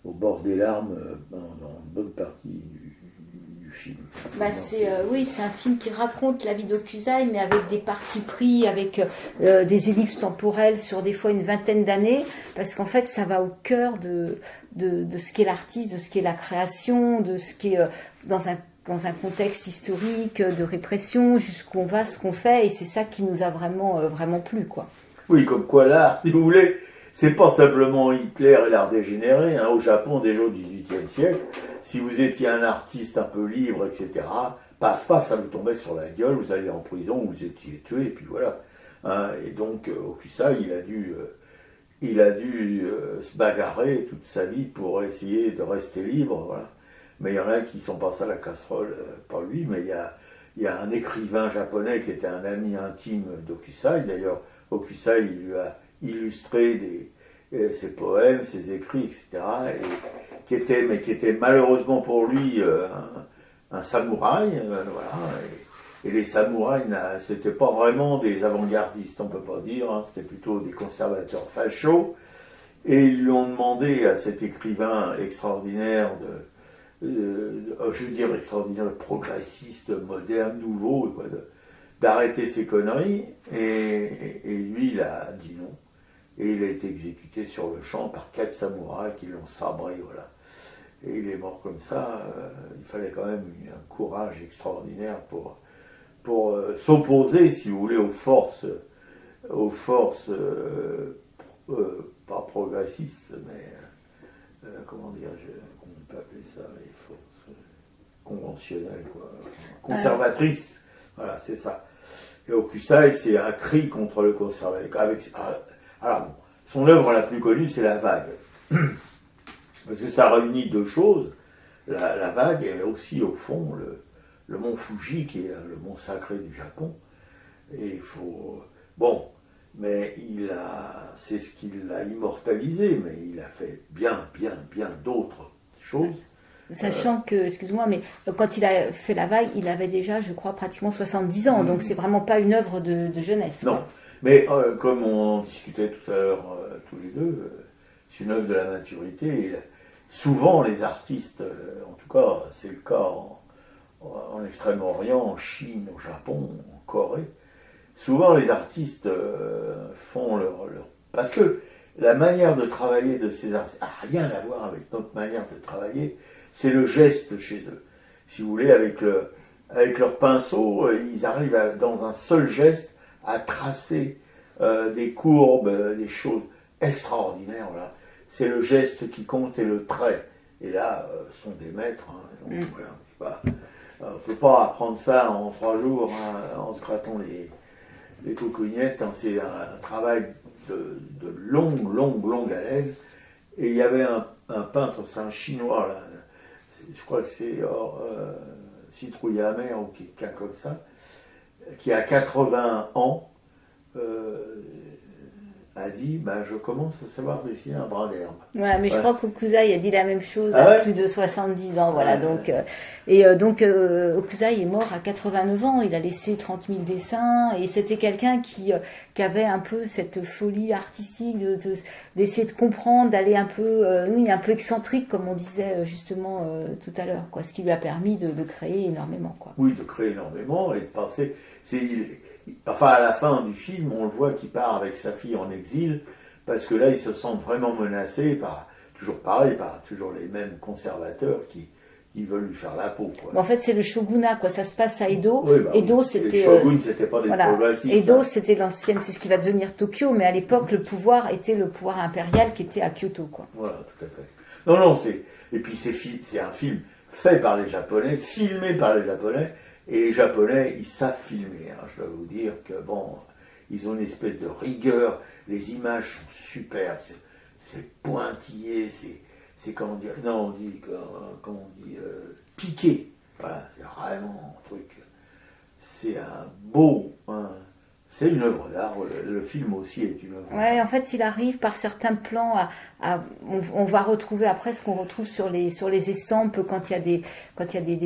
au bord des larmes dans une bonne partie du du film? Oui, c'est un film qui raconte la vie d'Hokusai, mais avec des partis pris, avec des ellipses temporelles sur des fois une vingtaine d'années, parce qu'en fait, ça va au cœur de ce qu'est l'artiste, de ce qu'est la création, de ce qu'est dans un contexte historique de répression, jusqu'où on va, ce qu'on fait, et c'est ça qui nous a vraiment plu, quoi. Oui, comme quoi l'art, si vous voulez, c'est pas simplement Hitler et l'art dégénéré. Au Japon, déjà au XVIIIe siècle, si vous étiez un artiste un peu libre, etc., paf, ça vous tombait sur la gueule, vous alliez en prison, vous étiez tué, et puis voilà. Et donc, Hokusai, il a dû se bagarrer toute sa vie pour essayer de rester libre, voilà. Mais il y en a qui sont passés à la casserole, pas lui, mais il y a un écrivain japonais qui était un ami intime d'Hokusai. D'ailleurs, Hokusai, il lui a illustré ses poèmes, ses écrits, etc. Qui était malheureusement pour lui un samouraï, voilà. Et les samouraïs, c'était pas vraiment des avant-gardistes, on peut pas dire, c'était plutôt des conservateurs fachos. Et ils lui ont demandé à cet écrivain extraordinaire je veux dire extraordinaire, progressiste, moderne, nouveau, quoi, d'arrêter ses conneries, et lui il a dit non, et il a été exécuté sur le champ par 4 samouraïs qui l'ont sabré, voilà. Et il est mort comme ça. Il fallait quand même un courage extraordinaire pour s'opposer, si vous voulez, aux forces pas progressistes, mais comment dire, comment on peut appeler ça, les forces conventionnelles, quoi, conservatrices. Voilà, c'est ça. Et Hokusai, c'est un cri contre le conservatisme. Alors, bon, son œuvre la plus connue, c'est La Vague. Parce que ça réunit deux choses. La vague est aussi, au fond, le mont Fuji, qui est le mont sacré du Japon. Et il faut... Bon, mais c'est ce qui l'a immortalisé, mais il a fait bien d'autres choses. Sachant que, excuse-moi, mais quand il a fait La Vague, il avait déjà, je crois, pratiquement 70 ans, donc c'est vraiment pas une œuvre de jeunesse. Non, mais comme on discutait tout à l'heure, tous les deux, c'est une œuvre de la maturité. Et souvent, les artistes, en tout cas, c'est le cas en Extrême-Orient, en Chine, au Japon, en Corée, souvent les artistes font leur... Parce que la manière de travailler de ces artistes n'a rien à voir avec notre manière de travailler. C'est le geste chez eux. Si vous voulez, avec leur pinceau, ils arrivent dans un seul geste à tracer des courbes, des choses extraordinaires. Voilà. C'est le geste qui compte et le trait. Et là, sont des maîtres. Donc, voilà, on ne peut pas apprendre ça en 3 jours en se grattant les coucougnettes. C'est un travail de longue haleine. Et il y avait un peintre, c'est un chinois, là, je crois que c'est Citrouille Amer ou quelqu'un comme ça, qui a 80 ans, a dit je commence à savoir dessiner un brin d'herbe. Voilà, mais je crois qu'Hokusai a dit la même chose à plus de 70 ans. Voilà, donc, Hokusai est mort à 89 ans, il a laissé 30 000 dessins, et c'était quelqu'un qui avait un peu cette folie artistique d'essayer de comprendre, d'aller un peu excentrique, comme on disait justement tout à l'heure, quoi, ce qui lui a permis de créer énormément. Quoi. Oui, de créer énormément et de passer... Enfin, à la fin du film, on le voit qu'il part avec sa fille en exil, parce que là, ils se sentent vraiment menacés par toujours les mêmes conservateurs qui veulent lui faire la peau. Quoi. En fait, c'est le shogunat, quoi. Ça se passe à Edo. Oui, Edo, c'était... Les shoguns, c'était pas des progressistes. Edo, c'était l'ancienne, c'est ce qui va devenir Tokyo, mais à l'époque, le pouvoir était le pouvoir impérial qui était à Kyoto, quoi. Voilà, tout à fait. Non, et puis c'est un film fait par les Japonais, filmé par les Japonais. Et les Japonais, ils savent filmer. Je dois vous dire que, ils ont une espèce de rigueur. Les images sont superbes. C'est pointillé. C'est comment dire... Non, on dit... piqué. Voilà, c'est vraiment un truc... C'est un beau... C'est une œuvre d'art, le film aussi est une œuvre d'art. Ouais, en fait, il arrive par certains plans on va retrouver après ce qu'on retrouve sur les estampes quand il y a des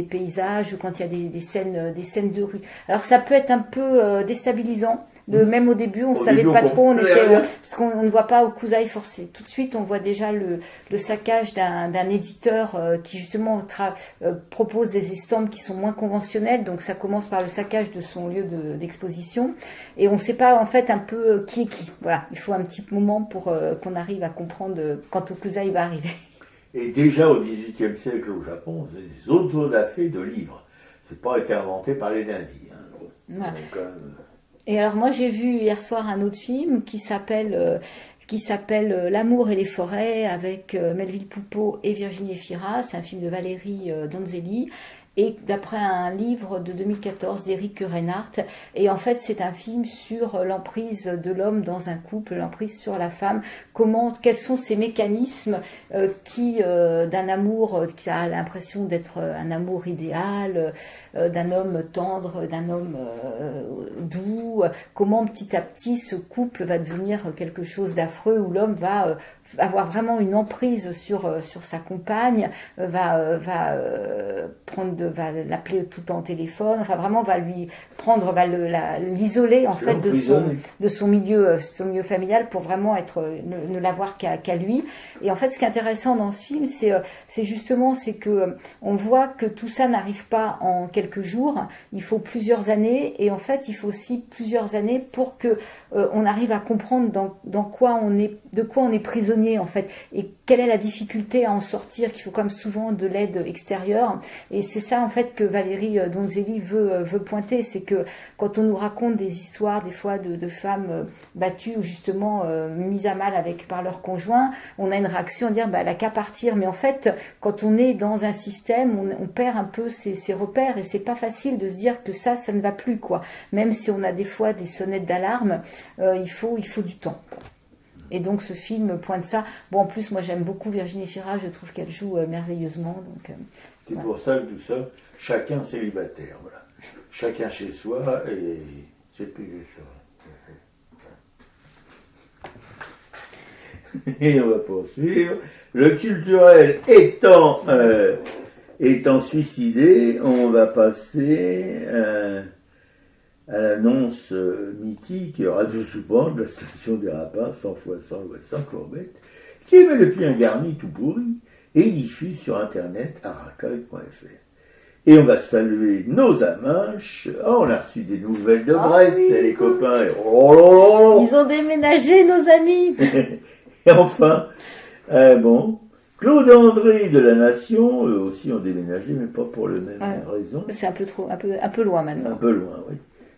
paysages ou quand il y a des scènes de rue. Alors ça peut être un peu déstabilisant. Même au début, on savait pas trop, parce qu'on ne voit pas Hokusai forcé. Tout de suite, on voit déjà le saccage d'un éditeur qui justement propose des estampes qui sont moins conventionnelles. Donc ça commence par le saccage de son lieu d'exposition, et on ne sait pas en fait un peu qui est qui. Voilà, il faut un petit moment pour qu'on arrive à comprendre quand Hokusai va arriver. Et déjà au XVIIIe siècle au Japon, c'est des autodafés de livres. C'est pas été inventé par les nazis. Voilà. Donc, et alors moi j'ai vu hier soir un autre film qui s'appelle L'amour et les forêts avec Melville Poupeau et Virginie Efira. C'est un film de Valérie Donzelli et d'après un livre de 2014 d'Éric Reinhardt. Et en fait c'est un film sur l'emprise de l'homme dans un couple, l'emprise sur la femme, quels sont ces mécanismes d'un amour qui a l'impression d'être un amour idéal, d'un homme tendre, d'un homme doux, comment petit à petit ce couple va devenir quelque chose d'affreux où l'homme va avoir vraiment une emprise sur sa compagne, va l'appeler tout le temps au téléphone, enfin vraiment va l'isoler en fait de son milieu familial pour vraiment ne l'avoir qu'à lui. Et en fait ce qui est intéressant dans ce film c'est justement que on voit que tout ça n'arrive pas en quelques jours, il faut plusieurs années, et en fait il faut aussi plusieurs années pour que on arrive à comprendre de quoi on est prisonnier en fait, et quelle est la difficulté à en sortir, qu'il faut quand même souvent de l'aide extérieure. Et c'est ça en fait que Valérie Donzelli veut pointer, c'est que quand on nous raconte des histoires des fois de femmes battues ou justement mises à mal par leur conjoint, on a une réaction à dire elle a qu'à partir, mais en fait quand on est dans un système on perd un peu ses repères, et c'est pas facile de se dire que ça ne va plus quoi, même si on a des fois des sonnettes d'alarme. Il faut du temps. Et donc ce film pointe ça. Bon, en plus moi j'aime beaucoup Virginie Efira, je trouve qu'elle joue merveilleusement. Donc, c'est pour ça que tout ça, chacun célibataire, voilà. Chacun chez soi, et c'est plus ça. Et on va poursuivre. Le culturel étant suicidé, on va passer à l'annonce mythique Radio Soupant de la station des Rapins, 100 x 100 loi 100 Courbette, qui met le pied un garni tout pourri et diffuse sur internet à racaille.fr. Et on va saluer nos amanches. On a reçu des nouvelles de Brest, oui, les copains. Ils ont déménagé, nos amis. Et enfin, Claude André de La Nation, eux aussi ont déménagé, mais pas pour les mêmes raisons. C'est un peu loin maintenant. Un peu loin, oui.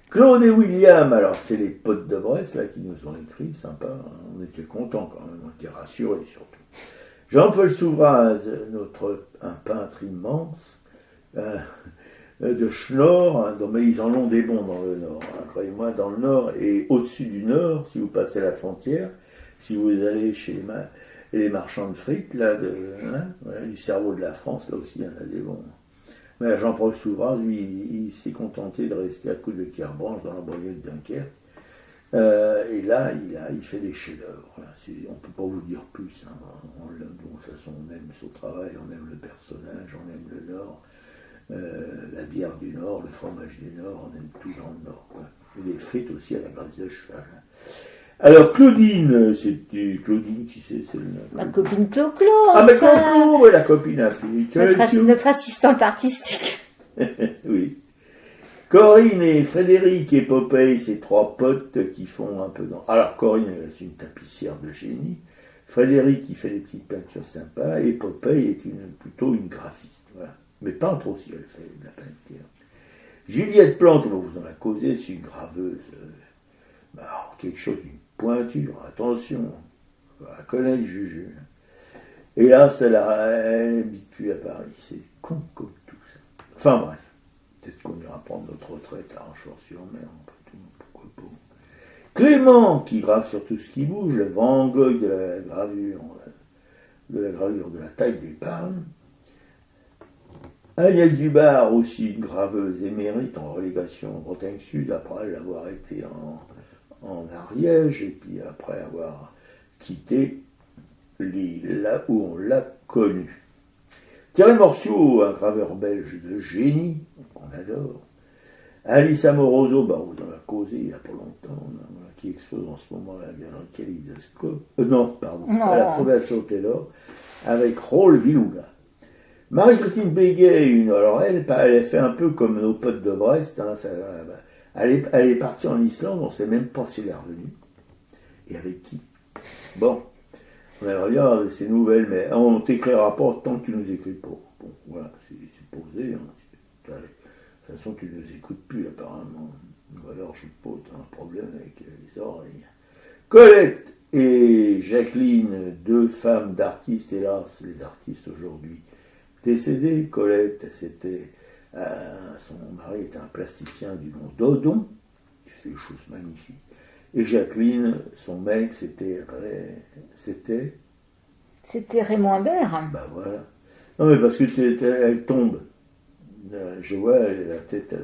Claude et William, alors c'est les potes de Brest là qui nous ont écrit, sympa, hein, on était contents quand même, on était rassurés surtout. Jean-Paul Souvraz, un peintre immense, de Schnorr, hein, mais ils en ont des bons dans le Nord, hein, croyez-moi, dans le Nord et au-dessus du Nord, si vous passez la frontière, si vous allez chez les marchands de frites, là, du cerveau de la France, là aussi il y en a des bons. Mais Jean-Paul Souvraz, lui, il s'est contenté de rester à côté de Kerbranche dans la banlieue de Dunkerque. Et là, il fait des chefs-d'œuvre. Voilà. On ne peut pas vous dire plus. Hein. De toute façon, on aime son travail, on aime le personnage, on aime le Nord, la bière du Nord, le fromage du Nord, on aime tout dans le Nord. Quoi. Et les frites aussi à la graisse de cheval. Hein. Alors Claudine, c'était Claudine qui c'est ma copine Clo-Clo. Ah mais Clo-Clo, oui, la copine afrique. Notre assistante artistique. Oui. Corinne et Frédéric et Popeye, ces trois potes qui font un peu dans... Alors Corinne, c'est une tapissière de génie. Frédéric, qui fait des petites peintures sympas. Et Popeye est plutôt une graphiste. Voilà. Mais peintre aussi, elle fait de la peinture. Juliette Plante, vous en a causé, c'est une graveuse. Alors, quelque chose d'une pointure, attention, on va la connaître, Juju. Et là, elle n'habite plus à Paris, c'est con comme tout ça. Enfin bref, peut-être qu'on ira prendre notre retraite à Rochefort-sur-Mer, pourquoi pas. Clément, qui grave sur tout ce qui bouge, le Van Gogh de la gravure de la taille des palmes. Agnès Dubar, aussi une graveuse émérite en relégation en Bretagne Sud, après l'avoir été en Ariège, et puis après avoir quitté l'île, là où on l'a connu. Thierry Morciau, un graveur belge de génie, qu'on adore. Alice Amoroso, bah, on en a causé il n'y a pas longtemps, qui expose en ce moment à la galerie Kaleidoscope. À la Fondation Taylor, avec Raoul Vilouga. Marie-Christine Béguet, alors elle fait un peu comme nos potes de Brest, hein, elle est partie en Islande, on ne sait même pas si elle est revenue. Et avec qui? Bon, on aimerait bien avoir ces nouvelles, mais on ne t'écrira pas tant que tu nous écris pas. Bon, voilà, c'est posé. Hein. De toute façon, tu ne nous écoutes plus, apparemment. Ou alors, je suppose, tu as un problème avec les oreilles. Colette et Jacqueline, deux femmes d'artistes, hélas, les artistes aujourd'hui décédés. Colette, son mari était un plasticien du nom d'Odon, qui fait des choses magnifiques. Et Jacqueline, son mec, c'était Raymond Imbert. Bah voilà. Non mais parce que elle tombe. Je vois, la tête,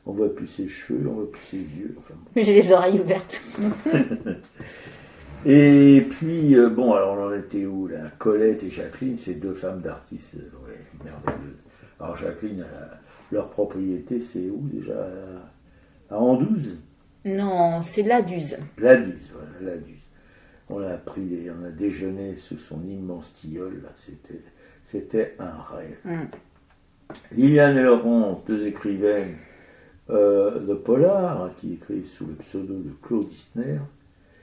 on voit plus ses cheveux, on voit plus ses yeux. Enfin, bon. J'ai les oreilles ouvertes. Et puis, bon, alors on en était où là? Colette et Jacqueline, c'est deux femmes d'artistes, ouais, merveilleuses. Alors Jacqueline, leur propriété, c'est où déjà? À Anduze? Non, c'est Laduz. Laduz, voilà, Laduz. On a déjeuné sous son immense tilleul, là, c'était un rêve. Liliane et Laurence, deux écrivaines de polar, qui écrivent sous le pseudo de Claude Isner.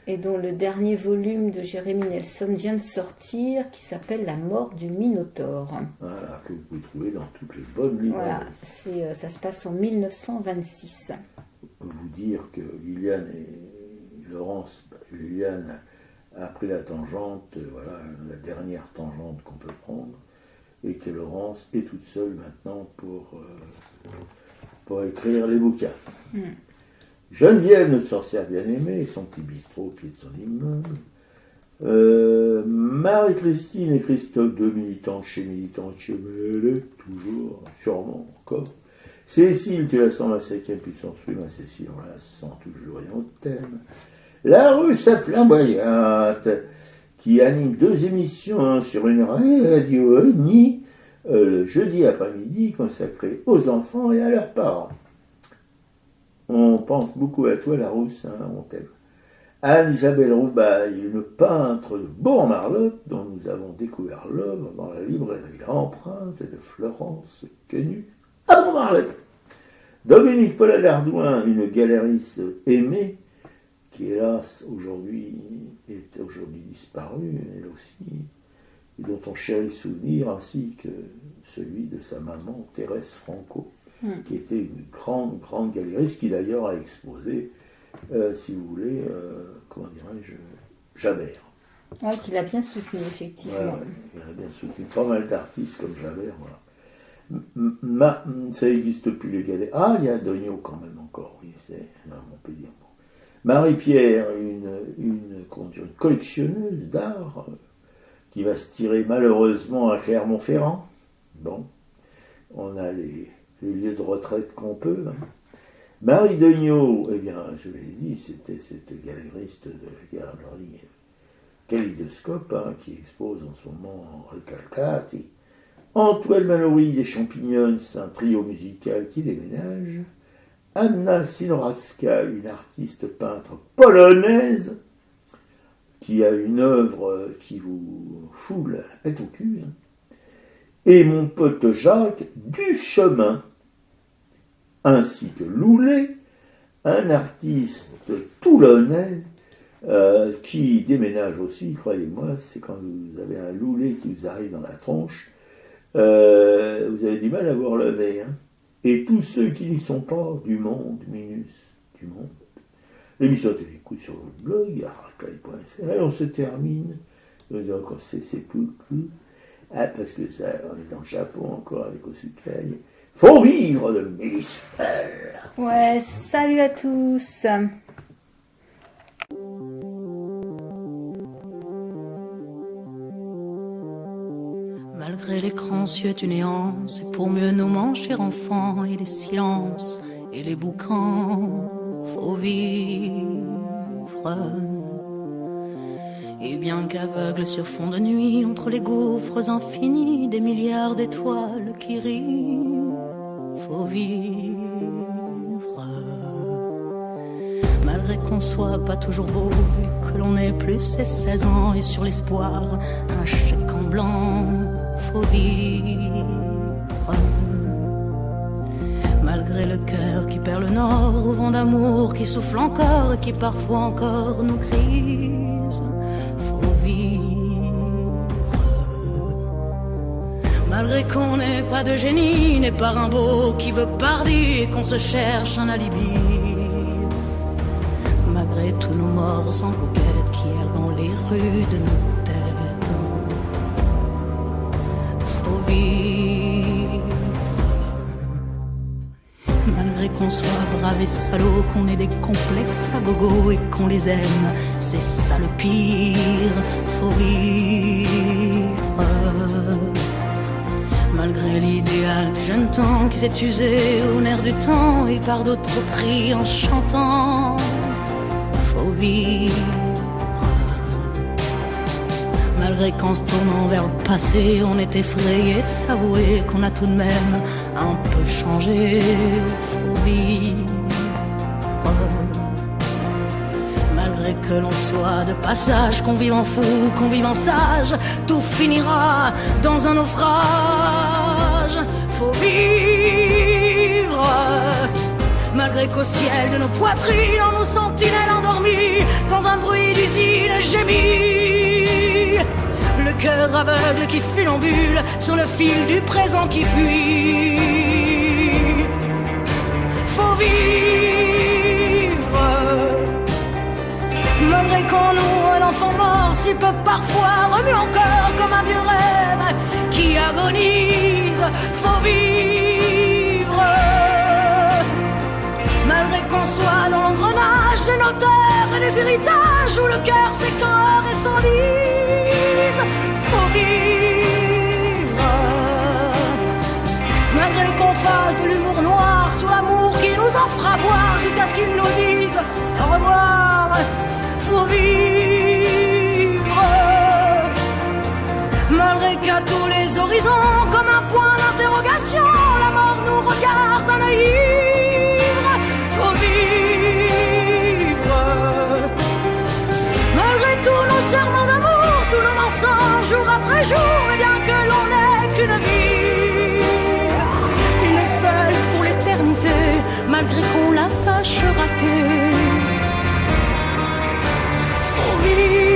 Et dont le dernier volume de Jérémy Nelson vient de sortir, qui s'appelle La mort du Minotaure. Voilà, que vous pouvez trouver dans toutes les bonnes librairies. Voilà, ça se passe en 1926. Vous dire que Liliane et Laurence, Liliane a pris la tangente, voilà, la dernière tangente qu'on peut prendre, et que Laurence est toute seule maintenant pour écrire les bouquins. Geneviève, notre sorcière bien-aimée, son petit bistrot au pied de son immeuble. Marie-Christine et Christophe, deux militants chez toujours, sûrement encore. Cécile, tu la sens la 5e puissance, oui, ma Cécile, on la sent toujours et on t'aime. La Russe à flamboyante, qui anime deux émissions sur une radio le jeudi après-midi consacrée aux enfants et à leurs parents. On pense beaucoup à toi, la Rousse, hein, on t'aime. Anne-Isabelle Roubaille, une peintre de Bourg-en-Marlotte, dont nous avons découvert l'œuvre dans la librairie L'Empreinte de Florence Quenu à Bourg-en-Marlotte. Dominique Paula Lardouin, une galériste aimée, qui hélas est aujourd'hui disparue, elle aussi, et dont on chérit souvenir, ainsi que celui de sa maman Thérèse Franco, qui était une grande galériste, qui d'ailleurs a exposé, si vous voulez, comment dirais-je, Javert. Oui, qu'il a bien soutenu, effectivement. Ouais, il a bien soutenu pas mal d'artistes comme Javert, voilà. Ça n'existe plus les galères. Ah, il y a Dogno quand même encore, oui, on peut dire. Bon. Marie-Pierre, une collectionneuse d'art, qui va se tirer malheureusement à Clermont-Ferrand. Bon, on a les lieux de retraite qu'on peut. Hein. Marie Degnaud, eh bien, je l'ai dit, c'était cette galériste de la galerie Kaleidoscope, hein, qui expose en ce moment en Recalcati. Antoine Mallory des Champignons, un trio musical qui déménage. Anna Sinoraska, une artiste peintre polonaise, qui a une œuvre qui vous fout la pète au cul. Hein. Et mon pote Jacques Duchemin, ainsi que Loulet, un artiste toulonnais qui déménage aussi, croyez-moi, c'est quand vous avez un Loulet qui vous arrive dans la tronche, vous avez du mal à voir le nez. Hein. Et tous ceux qui n'y sont pas, du monde, minus, du monde. L'émission télécoute sur le blog, arcaille.fr, et on se termine, donc c'est cool. Ah, parce que ça, on est dans le Japon encore avec Osukai. Faut vivre le mystère. Ouais, salut à tous. Malgré l'écran cieux du néant, c'est pour mieux nous manger enfants et les silences et les boucans faut vivre. Et bien qu'aveugle sur fond de nuit, entre les gouffres infinis, des milliards d'étoiles qui rient, faut vivre. Malgré qu'on soit pas toujours beau, et que l'on ait plus ses 16 ans, et sur l'espoir, un chèque en blanc, faut vivre. Malgré le cœur qui perd le nord, au vent d'amour qui souffle encore, et qui parfois encore nous grise, faut vivre. Malgré qu'on n'ait pas de génie, n'est pas Rimbaud qui veut parler, et qu'on se cherche un alibi. Malgré tous nos morts sans coquette qui errent dans les rues de nos têtes, faut vivre. Malgré qu'on soit brave et salaud, qu'on ait des complexes à gogo et qu'on les aime, c'est ça le pire, faut vivre. Malgré l'idéal du jeune temps qui s'est usé au nerf du temps et par d'autres pris en chantant, faut vivre. Malgré qu'en se tournant vers le passé, on est effrayé de s'avouer qu'on a tout de même un peu changé, faut vivre. Malgré que l'on soit de passage, qu'on vive en fou, qu'on vive en sage, tout finira dans un naufrage, faut vivre. Malgré qu'au ciel de nos poitrines, en nos sentinelles endormies, dans un bruit d'usine gémit, le cœur aveugle qui funambule sur le fil du présent qui fuit, faut vivre. Malgré qu'on noue un enfant mort, s'il peut parfois remuer encore comme un vieux rêve qui agonise, faut vivre. Malgré qu'on soit dans l'engrenage des notaires et des héritages, où le cœur s'écœure et s'enlise, faut vivre. Malgré qu'on fasse de l'humour noir sur l'amour qui nous en fera boire, jusqu'à ce qu'ils nous disent au revoir, faut vivre. Malgré qu'à tous les horizons, comme un point d'interrogation, la mort nous regarde d'un œil ivre, faut vivre. Malgré tous nos serments d'amour, tous nos mensonges jour après jour, et bien que l'on n'ait qu'une vie, une seule pour l'éternité, malgré qu'on la sache rater, faut vivre.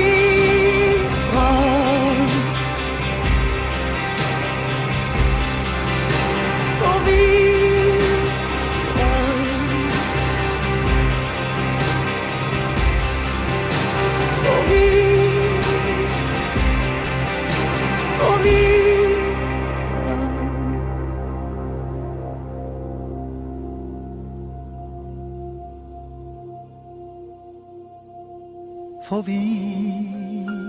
Faut vivre. Faut vivre. Faut vivre. Faut vivre.